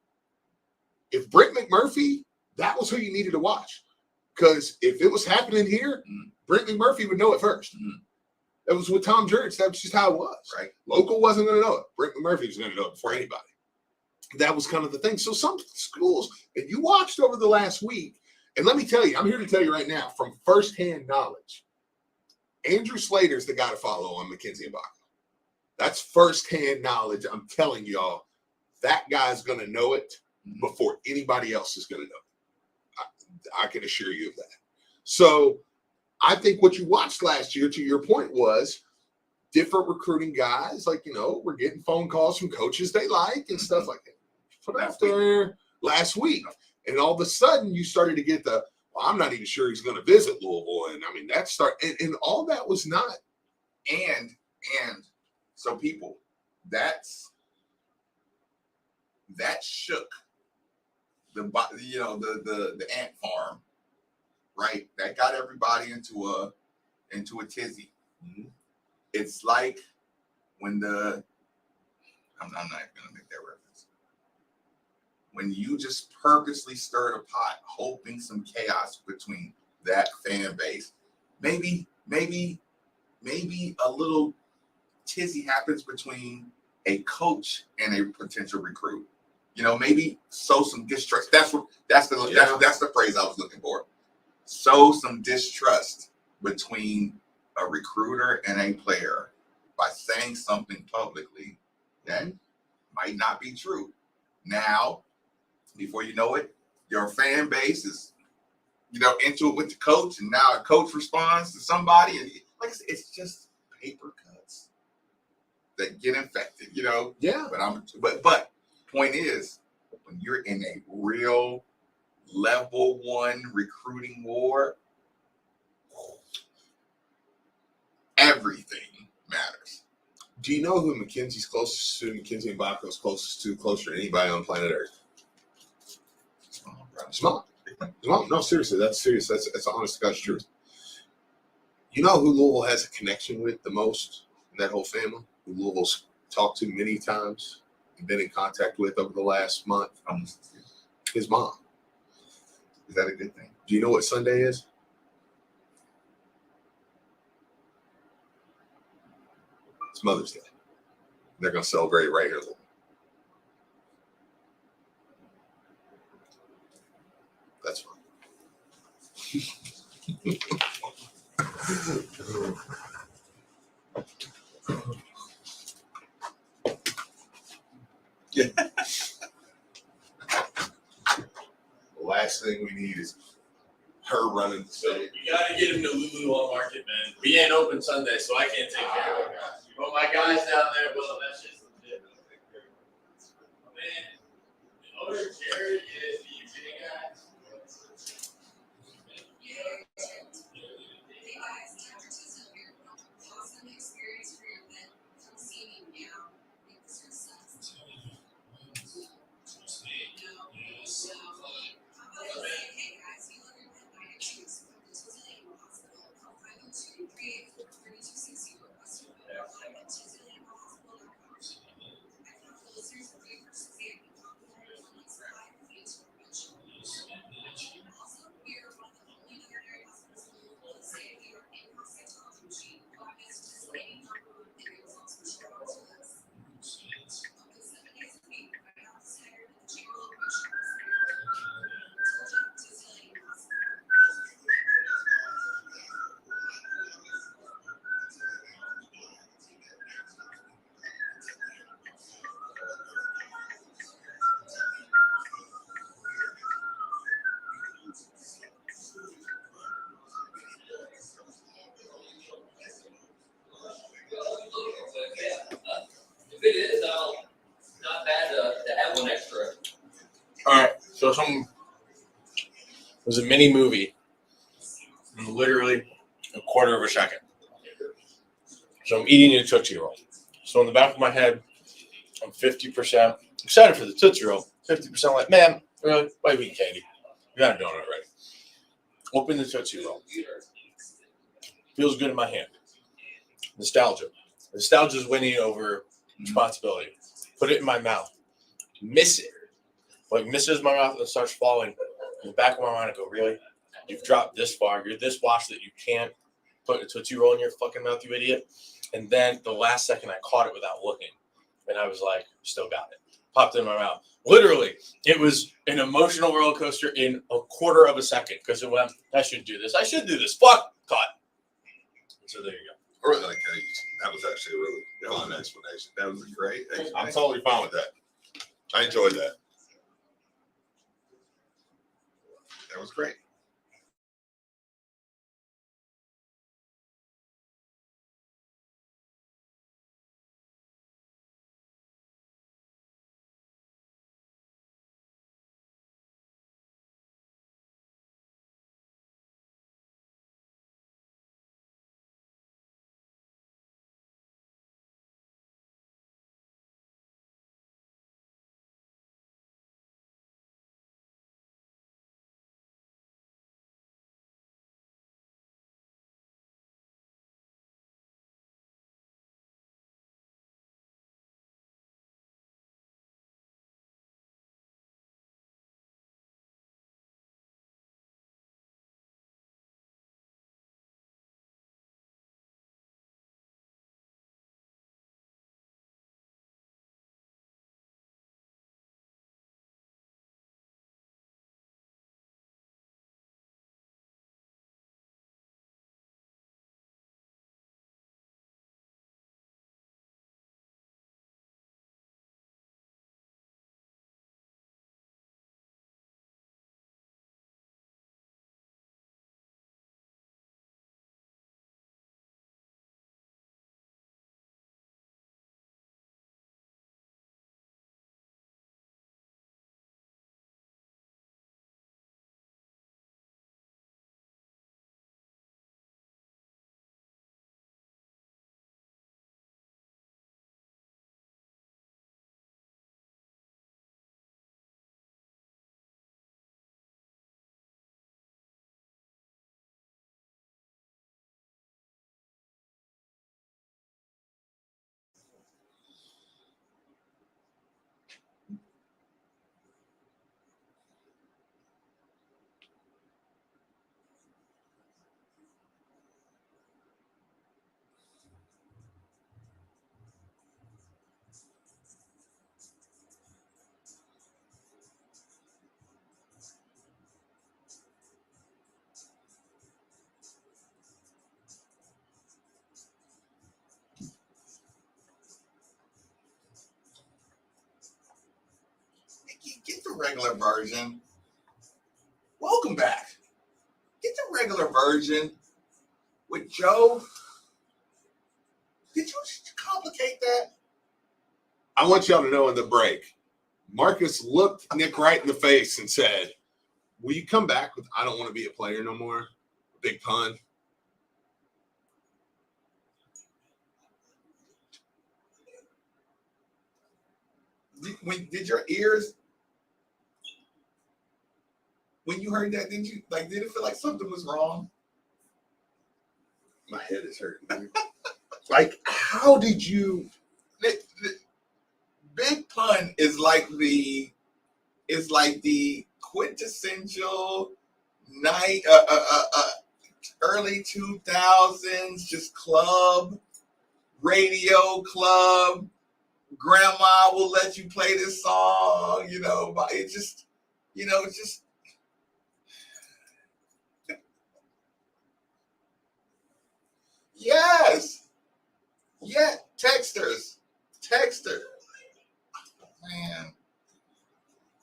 Speaker 2: if Brent McMurphy that was who you needed to watch. Because if it was happening here, Brent McMurphy would know it first. That was with Tom Jurgens. That's just how it was.
Speaker 1: Right.
Speaker 2: Local wasn't going to know it. Brent McMurphy was going to know it before anybody. That was kind of the thing. So some schools that you watched over the last week, and let me tell you, I'm here to tell you right now from firsthand knowledge, Andrew Slater's the guy to follow on Mackenzie and Bach. That's firsthand knowledge. I'm telling y'all, that guy's going to know it before anybody else is going to know it. I can assure you of that. So I think what you watched last year, to your point, was different recruiting guys. Like, we're getting phone calls from coaches they like and stuff like that. Put out there last week. And all of a sudden you started to get well, I'm not even sure he's going to visit Louisville. And I mean, and all that was not.
Speaker 1: And so people, that shook the ant farm, right? That got everybody into a tizzy. Mm-hmm. It's like when I'm not going to make that reference. When you just purposely stirred a pot, hoping some chaos between that fan base, maybe a little tizzy happens between a coach and a potential recruit. Maybe sow some distrust. That's the phrase I was looking for. Sow some distrust between a recruiter and a player by saying something publicly that might not be true. Now, before you know it, your fan base is, into it with the coach, and now a coach responds to somebody, and like I said, it's just paper cuts that get infected,
Speaker 2: Yeah.
Speaker 1: But point is, when you're in a real level 1 recruiting war, everything matters.
Speaker 2: Do you know who Mackenzie's closest to? Mackenzie and Baco's closer to anybody on planet Earth? Small. No, seriously, that's serious. That's honest to God's truth. You know who Louisville has a connection with the most in that whole family? Who Louisville's talked to many times and been in contact with over the last month? His mom.
Speaker 1: Is that a good thing?
Speaker 2: Do you know what Sunday is? It's Mother's Day. They're going to celebrate right here. That's fine.
Speaker 1: Yeah.
Speaker 2: The last thing we need is her running the
Speaker 3: So
Speaker 2: stage.
Speaker 3: we gotta get him to Lulu on Market, man. We ain't open Sunday, so I can't take care of it. But my guys down there, well, that shit's legit. Man, the owner Jared is the utility guy.
Speaker 4: Hey guys, Dr. Tizzo here. Awesome experience for your event. Come see me now. Because your son's No. How about I say, hey guys, you love your pet by your choice. Come to Tizzo Animal Hospital. Call 502-384-3260 or Western online at TizzoAnimalHospital.com. I can offer listeners a free first exam and complimentary 1 month supply of fees for prevention. Also, we are one of the only veterinary hospitals in Louisville that say we are in-house cytology machine. Go ahead to TizzoAnimal.com and your results will share out to us. Open 7 days a week, right off the staggered at the Chamber location. Told you, Tizzo Animal Hospital.
Speaker 5: If it is, not bad to have one extra.
Speaker 3: All right, so it was a mini movie, in literally a quarter of a second. So I'm eating a Tootsie Roll. So in the back of my head, I'm 50% excited for the Tootsie Roll, 50% like, man, really? Why we eat candy? We got a donut already. Open the Tootsie Roll. Feels good in my hand. Nostalgia. Nostalgia is winning over responsibility. Put it in my mouth. Miss it. Like misses my mouth and starts falling. In the back of my mind, I go, really? You've dropped this far. You're this washed that you can't put a Tootsie Roll in your fucking mouth, you idiot. And then the last second, I caught it without looking. And I was like, still got it. Popped it in my mouth. Literally, it was an emotional roller coaster in a quarter of a second because it went, I should do this. I should do this. Fuck. Caught. So there you go.
Speaker 1: I really like that was actually a really fun explanation. That was a great explanation.
Speaker 2: I'm totally fine with that. I enjoyed that.
Speaker 1: That was great. Get the regular version. Welcome back. Get the regular version with Joe. Did you complicate that?
Speaker 2: I want y'all to know in the break, Marcus looked Nick right in the face and said, will you come back with I don't want to be a player no more? Big pun.
Speaker 1: Did your ears, when you heard that, did it feel like something was wrong?
Speaker 2: My head is hurting. Like, how did you?
Speaker 1: The big pun is like the quintessential night early 2000s just club, radio club. Grandma will let you play this song, but it's just yes. Yeah, texters. Man.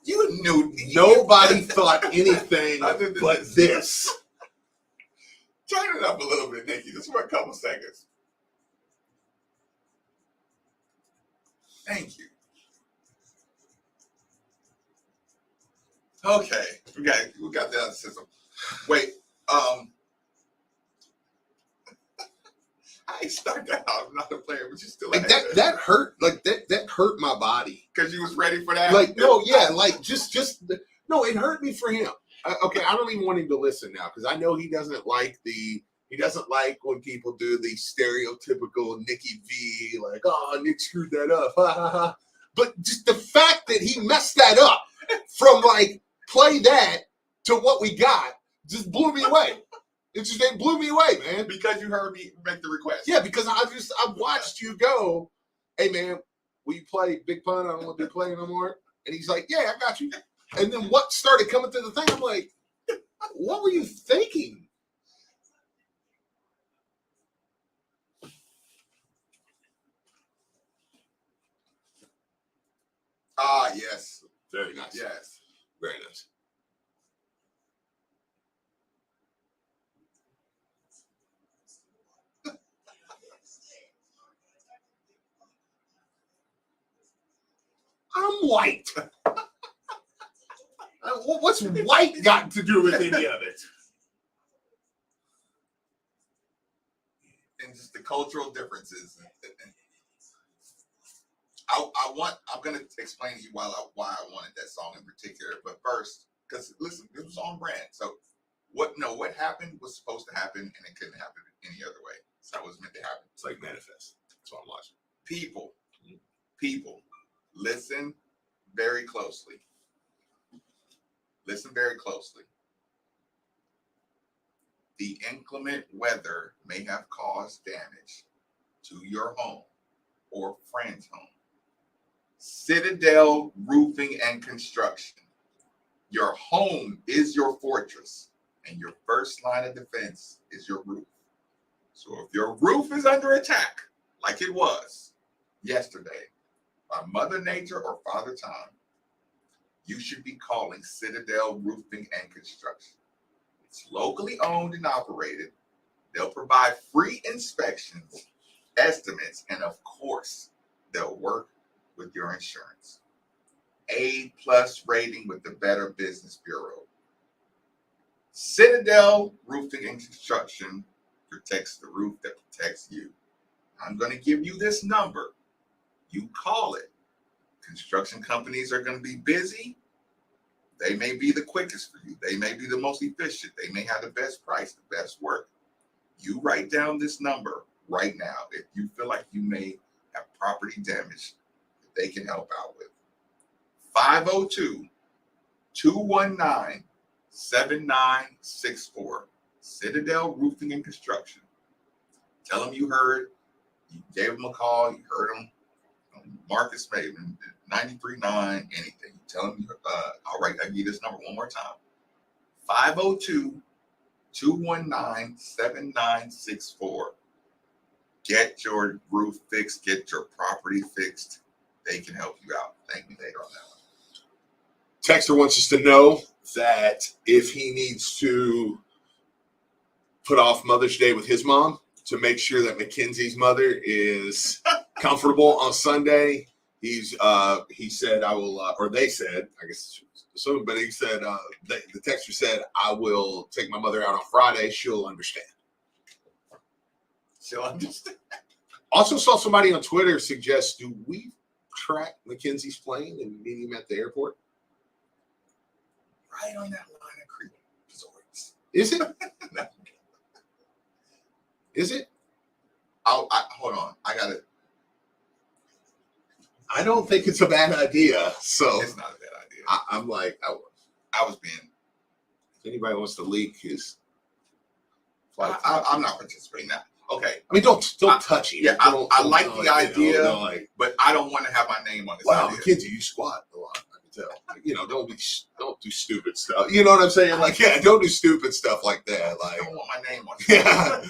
Speaker 1: You knew
Speaker 2: Nobody thought anything
Speaker 1: Other than
Speaker 2: but this.
Speaker 1: Turn it up a little bit, Nikki, just for a couple seconds. Thank you. Okay, we got the other system. Wait, I ain't stuck that out. I'm not a player, but you still
Speaker 2: Like that hurt. Like that hurt my body.
Speaker 1: because you was ready for that.
Speaker 2: Like no, yeah, like just no. It hurt me for him. Okay, I don't even want him to listen now because I know he doesn't like when people do the stereotypical Nicky V, like, oh, Nick screwed that up, ha ha ha. But just the fact that he messed that up from like play that to what we got just blew me away. It blew me away, man.
Speaker 1: Because you heard me make the request.
Speaker 2: Yeah, because I watched you go, hey man, will you play Big Pun? I don't want to be playing no more. And he's like, yeah, I got you. And then what started coming through the thing? I'm like, what were you thinking?
Speaker 1: Ah, yes.
Speaker 2: Very nice.
Speaker 1: Yes.
Speaker 2: Very nice. I'm white. What's white got to do with any of it?
Speaker 1: And just the cultural differences. I'm gonna explain to you why I wanted that song in particular. But first, because listen, it was on brand. So what happened was supposed to happen, and it couldn't happen any other way. So that was meant to happen.
Speaker 2: It's like Manifest. That's what I'm watching.
Speaker 1: People, listen very closely. Listen very closely. The inclement weather may have caused damage to your home or friend's home. Citadel Roofing and Construction. Your home is your fortress, and your first line of defense is your roof. So if your roof is under attack, like it was yesterday, by Mother Nature or Father Time, you should be calling Citadel Roofing and Construction. It's locally owned and operated. They'll provide free inspections, estimates, and of course, they'll work with your insurance. A+ rating with the Better Business Bureau. Citadel Roofing and Construction protects the roof that protects you. I'm going to give you this number. You call it. Construction companies are going to be busy. They may be the quickest for you. They may be the most efficient. They may have the best price, the best work. You write down this number right now if you feel like you may have property damage that they can help out with. 502-219-7964. Citadel Roofing and Construction. Tell them you heard. You gave them a call. You heard them. Marcus Maven, 93.9, anything. You tell them, all right, I'll give you this number one more time. 502-219-7964. Get your roof fixed. Get your property fixed. They can help you out. Thank me later on that one.
Speaker 2: Texter wants us to know that if he needs to put off Mother's Day with his mom to make sure that Mackenzie's mother is comfortable on Sunday, he said, I will, or they said, I guess, so, but he said, the texter said, I will take my mother out on Friday. She'll understand.
Speaker 1: She'll understand.
Speaker 2: Also saw somebody on Twitter suggest, do we track Mackenzie's plane and meet him at the airport?
Speaker 1: Right on that line of creep resorts.
Speaker 2: Is it? Is it?
Speaker 1: Hold on.
Speaker 2: I don't think it's a bad idea. So
Speaker 1: It's not a bad idea.
Speaker 2: I'm like,
Speaker 1: I was being.
Speaker 2: if anybody wants to leak his flight,
Speaker 1: I'm not participating now. Okay.
Speaker 2: I mean, don't touch him.
Speaker 1: Yeah, I like the idea,
Speaker 2: like,
Speaker 1: but I don't want to have my name on this
Speaker 2: wow,
Speaker 1: idea.
Speaker 2: Mackenzie, you squat a lot. I can tell. Like, don't do stupid stuff. You know what I'm saying? Like, yeah, don't do stupid stuff like that.
Speaker 1: I
Speaker 2: Like,
Speaker 1: don't want my name on it.
Speaker 2: yeah,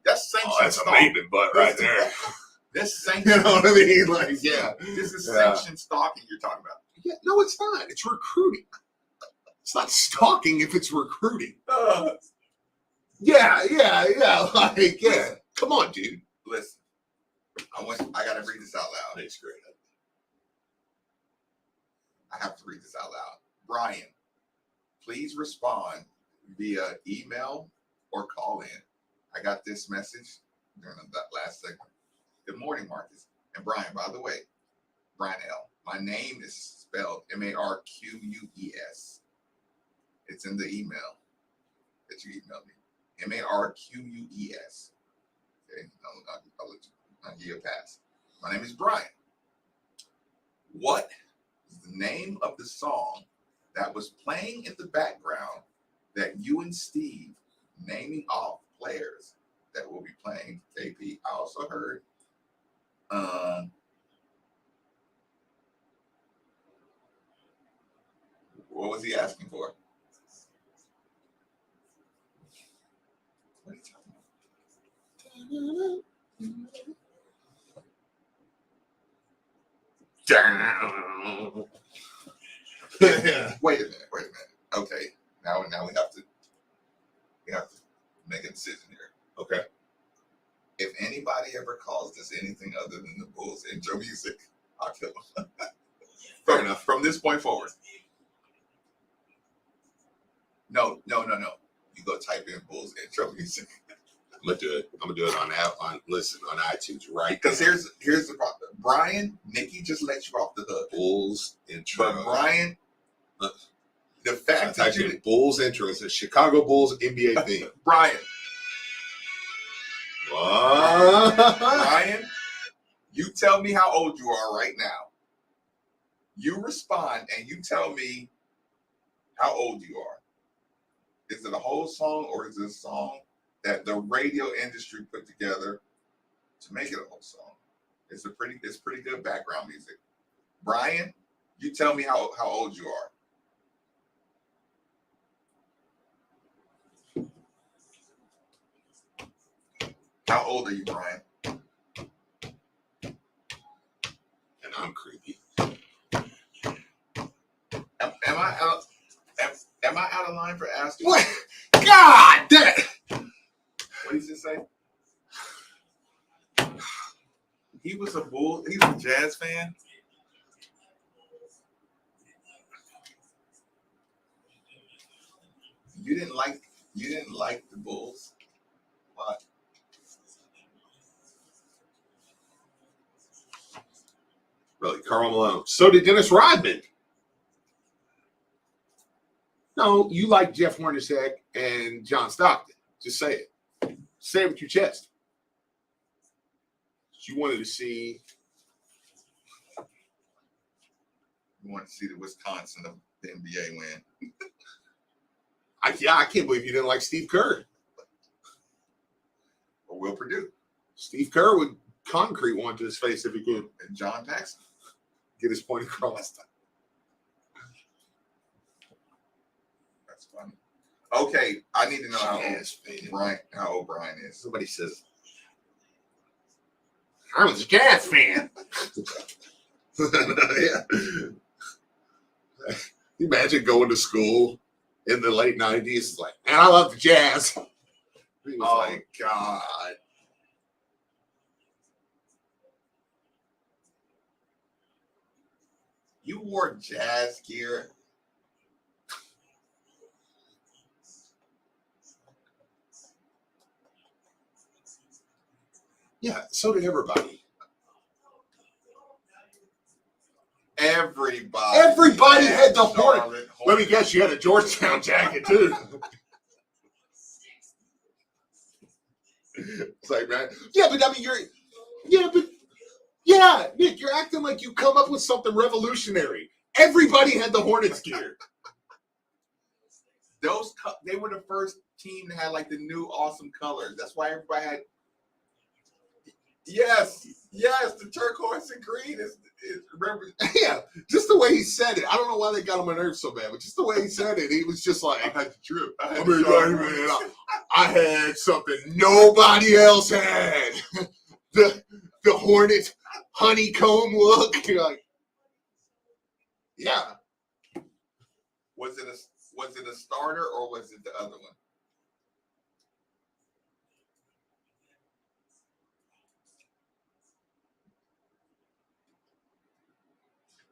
Speaker 1: That's sanctioned.
Speaker 2: oh, that's a
Speaker 1: stalking.
Speaker 2: maven butt right there.
Speaker 1: That's
Speaker 2: You
Speaker 1: sanctioned.
Speaker 2: know what I mean? Like, yeah,
Speaker 1: This is
Speaker 2: Yeah.
Speaker 1: sanctioned stalking you're talking about.
Speaker 2: yeah. No, it's not. It's recruiting. It's not stalking if it's recruiting. Yeah. Like, yeah. Come on, dude.
Speaker 1: Listen, I gotta read this out loud.
Speaker 2: It's great.
Speaker 1: I have to read this out loud. Brian, please respond via email or call in. I got this message during that last segment. Good morning, Marcus. And Brian, by the way, Brian L. My name is spelled Marquess. It's in the email that you emailed me. Marquess. Okay, I'll give you a pass. My name is Brian. What is the name of the song that was playing in the background that you and Steve naming off players that will be playing KP. I also heard what was he asking for? What are you talking about? Wait a minute. Okay. Now we have to make a decision here.
Speaker 2: Okay.
Speaker 1: If anybody ever calls this anything other than the Bulls intro music, I'll kill them. Fair enough. From this point forward. No. You go type in Bulls intro music.
Speaker 2: I'm gonna do it. I'm gonna do it on iTunes right.
Speaker 1: Because here's the problem. Brian, Nikki just let you off the hook.
Speaker 2: Bulls intro.
Speaker 1: But Brian, the fact that you did,
Speaker 2: Bulls intro is a Chicago Bulls NBA theme.
Speaker 1: Brian,
Speaker 2: What?
Speaker 1: Brian, you tell me how old you are right now. You respond and you tell me how old you are. Is it a whole song or is it a song that the radio industry put together to make it a whole song? It's pretty good background music. Brian, you tell me how old you are. How old are you, Brian?
Speaker 2: And I'm creepy.
Speaker 1: Am I out of line for asking?
Speaker 2: What? God damn!
Speaker 1: What did he just say? He's a Jazz fan. You didn't like the Bulls? What?
Speaker 2: Really, Karl Malone. So did Dennis Rodman. No, you like Jeff Hornacek and John Stockton. Just say it. Say it with your chest. You wanted to see.
Speaker 1: You want to see the Wisconsin of the NBA win?
Speaker 2: I can't believe you didn't like Steve Kerr.
Speaker 1: Or Will Purdue?
Speaker 2: Steve Kerr would concrete one to his face if he could.
Speaker 1: And John Paxson?
Speaker 2: Get his point across.
Speaker 1: That's funny. Okay, I need to know how old Brian is.
Speaker 2: Somebody says, I was a Jazz fan. Yeah. You imagine going to school in the late 90s, like, man, I love the Jazz. He was
Speaker 1: Oh, God. You wore Jazz gear.
Speaker 2: yeah, so did everybody.
Speaker 1: Everybody
Speaker 2: had the Hornet.
Speaker 1: Charlotte
Speaker 2: Let me guess, you had a Georgetown jacket, too. It's like, man, yeah, but I mean, Nick, you're acting like you come up with something revolutionary. Everybody had the Hornets gear.
Speaker 1: They were the first team to have like the new awesome colors. That's why everybody had. Yes, the turquoise and green is remember.
Speaker 2: Yeah, just the way he said it. I don't know why they got on my nerves so bad, but just the way he said it, he was just like,
Speaker 1: I had to trip.
Speaker 2: I had something nobody else had. The Hornet honeycomb look. You're like, yeah.
Speaker 1: Was it a starter or was it the other one?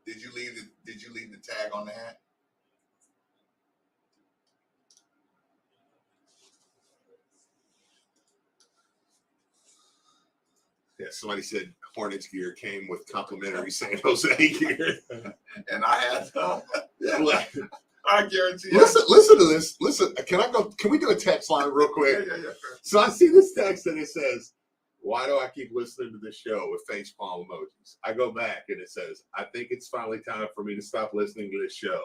Speaker 1: Did you leave the tag on the hat?
Speaker 2: Yeah, somebody said Hornets gear came with complimentary San Jose gear.
Speaker 1: And I had some.
Speaker 2: Yeah,
Speaker 1: I guarantee you.
Speaker 2: listen to this. Listen, can we do a text line real quick?
Speaker 1: Yeah.
Speaker 2: So I see this text and it says, why do I keep listening to this show with facepalm emojis? I go back and it says, I think it's finally time for me to stop listening to this show.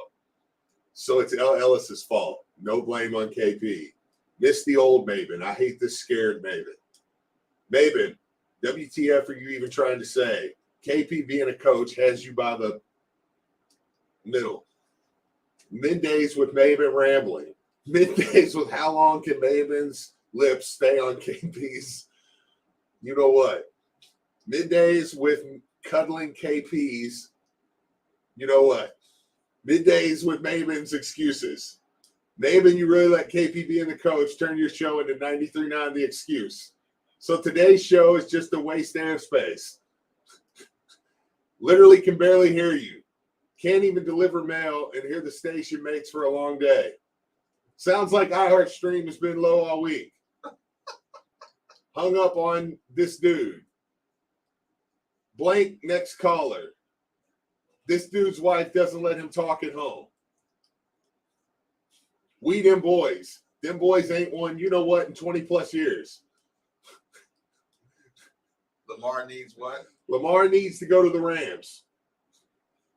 Speaker 2: So it's L. Ellis's fault. No blame on KP. Miss the old Maven. I hate this scared Maven. Maven, WTF are you even trying to say? KP being a coach has you by the middle. Middays with Maven rambling. Middays with how long can Maven's lips stay on KP's? You know what? Middays with cuddling KP's. You know what? Middays with Maven's excuses. Maven, you really let KP being the coach turn your show into 93.9 The Excuse. So today's show is just a waste of space. Literally can barely hear you. Can't even deliver mail and hear the station makes for a long day. Sounds like iHeartStream has been low all week. Hung up on this dude. Blank next caller. This dude's wife doesn't let him talk at home. We them boys. Them boys ain't won you know what in 20 plus years.
Speaker 1: Lamar needs what?
Speaker 2: Lamar needs to go to the Rams.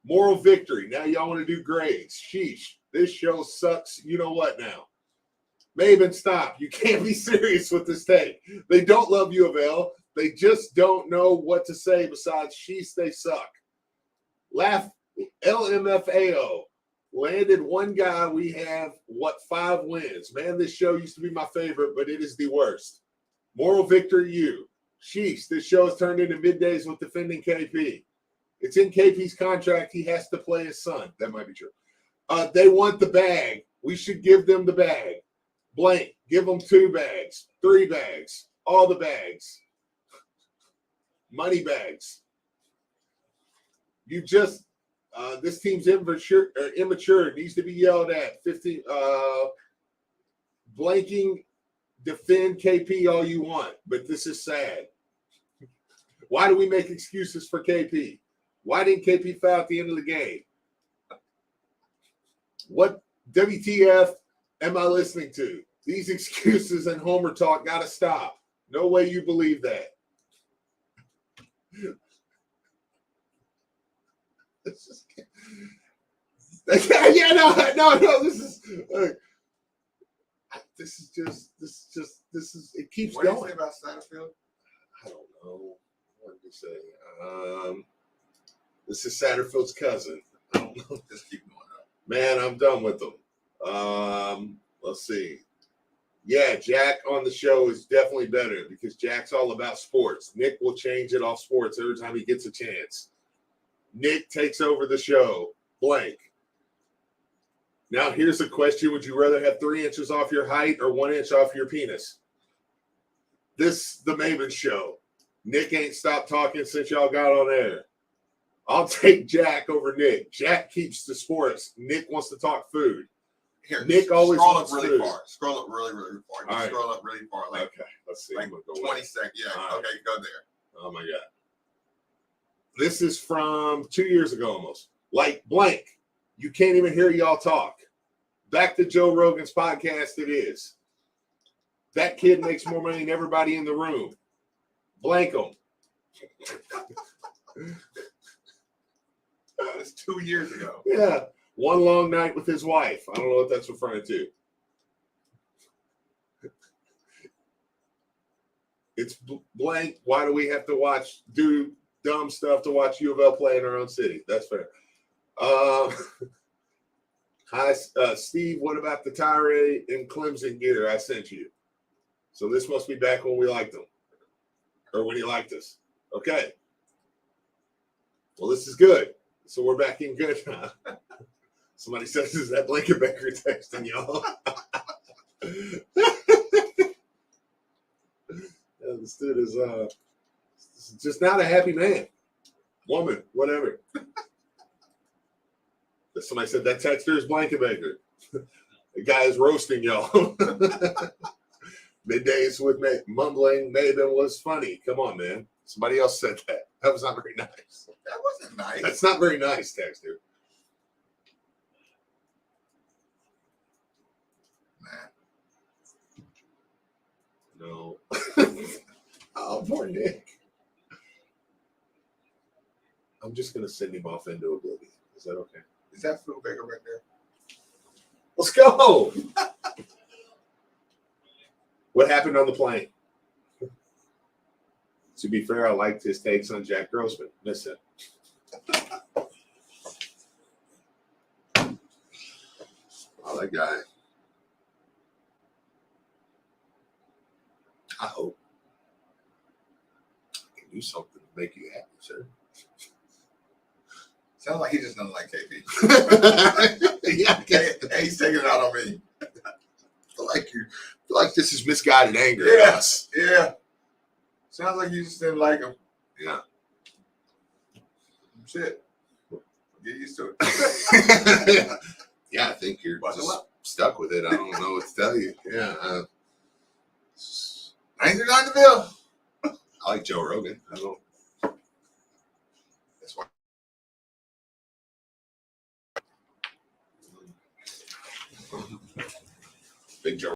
Speaker 2: Moral victory. Now y'all want to do grades. Sheesh. This show sucks. You know what now? Maven, stop. You can't be serious with this take. They don't love U of L. They just don't know what to say besides sheesh, they suck. Laugh. LMFAO. Landed one guy. We have, 5 wins. Man, this show used to be my favorite, but it is the worst. Moral victory, you. Sheesh, this show has turned into middays with defending KP. It's in KP's contract. He has to play his son. That might be true. They want the bag. We should give them the bag. Blank. Give them 2 bags, 3 bags, all the bags. Money bags. You just, this team's immature, needs to be yelled at. 15, blanking, defend KP all you want, but this is sad. Why do we make excuses for KP? Why didn't KP foul at the end of the game? What WTF am I listening to? These excuses and Homer talk got to stop. No way you believe that. Yeah, no. It keeps
Speaker 1: What do you
Speaker 2: going.
Speaker 1: say about Satterfield?
Speaker 2: I don't know. What did you say? This is Satterfield's cousin. I don't know.
Speaker 1: Just keep going up.
Speaker 2: Man, I'm done with them. Let's see. Yeah, Jack on the show is definitely better because Jack's all about sports. Nick will change it off sports every time he gets a chance. Nick takes over the show. Blank. Now, here's a question. Would you rather have 3 inches off your height or 1 inch off your penis? This the Maven show. Nick ain't stopped talking since y'all got on air. I'll take Jack over Nick. Jack keeps the sports. Nick wants to talk food.
Speaker 1: Here,
Speaker 2: Nick always
Speaker 1: scroll
Speaker 2: wants
Speaker 1: up really
Speaker 2: food.
Speaker 1: far. Scroll up really, really far. Just
Speaker 2: All right.
Speaker 1: scroll up really far. Like,
Speaker 2: Okay, let's see.
Speaker 1: like
Speaker 2: I'm gonna go
Speaker 1: 20
Speaker 2: away.
Speaker 1: seconds. Yeah,
Speaker 2: All right.
Speaker 1: okay, go there.
Speaker 2: Oh my God. This is from 2 years ago almost. Like blank. You can't even hear y'all talk. Back to Joe Rogan's podcast, it is. That kid makes more money than everybody in the room. Blank them.
Speaker 1: That's 2 years ago.
Speaker 2: Yeah. One long night with his wife. I don't know what that's referring to. It's blank. Why do we have to do dumb stuff to watch U of L play in our own city? That's fair. Hi, Steve. What about the tirade and Clemson gear I sent you? So this must be back when we liked them, or when he liked us. Okay. Well, this is good. So we're back in good now. Somebody says, "Is that Blanket Baker texting y'all?" Yeah, this dude is just not a happy man, woman, whatever. Somebody said that texter is Blanket Baker. The guy is roasting y'all. Middays with mumbling Maven was funny. Come on, man. Somebody else said that. That was not very nice.
Speaker 1: That wasn't nice.
Speaker 2: That's not very nice, texter.
Speaker 1: Man.
Speaker 2: No. Oh, poor Nick. I'm just going to send him off into oblivion. Is that okay?
Speaker 1: Is that Phil Baker right there?
Speaker 2: Let's go. What happened on the plane? To be fair, I liked his takes on Jack Grossman. Miss it. Oh, that guy. I hope I can do something to make you happy, sir.
Speaker 1: Sounds like he just doesn't like KP.
Speaker 2: Yeah,
Speaker 1: Hey, he's taking it out on me.
Speaker 2: I feel like this is misguided anger.
Speaker 1: Yes. Yeah. Sounds like you just didn't like him.
Speaker 2: Yeah.
Speaker 1: Shit. Get used to it.
Speaker 2: Yeah, I think you're
Speaker 1: Buckle
Speaker 2: just
Speaker 1: up.
Speaker 2: stuck with it. I don't know what to tell you. Yeah.
Speaker 1: 99 the bill.
Speaker 2: I like Joe Rogan. I don't.
Speaker 1: That's why.
Speaker 2: Big Joe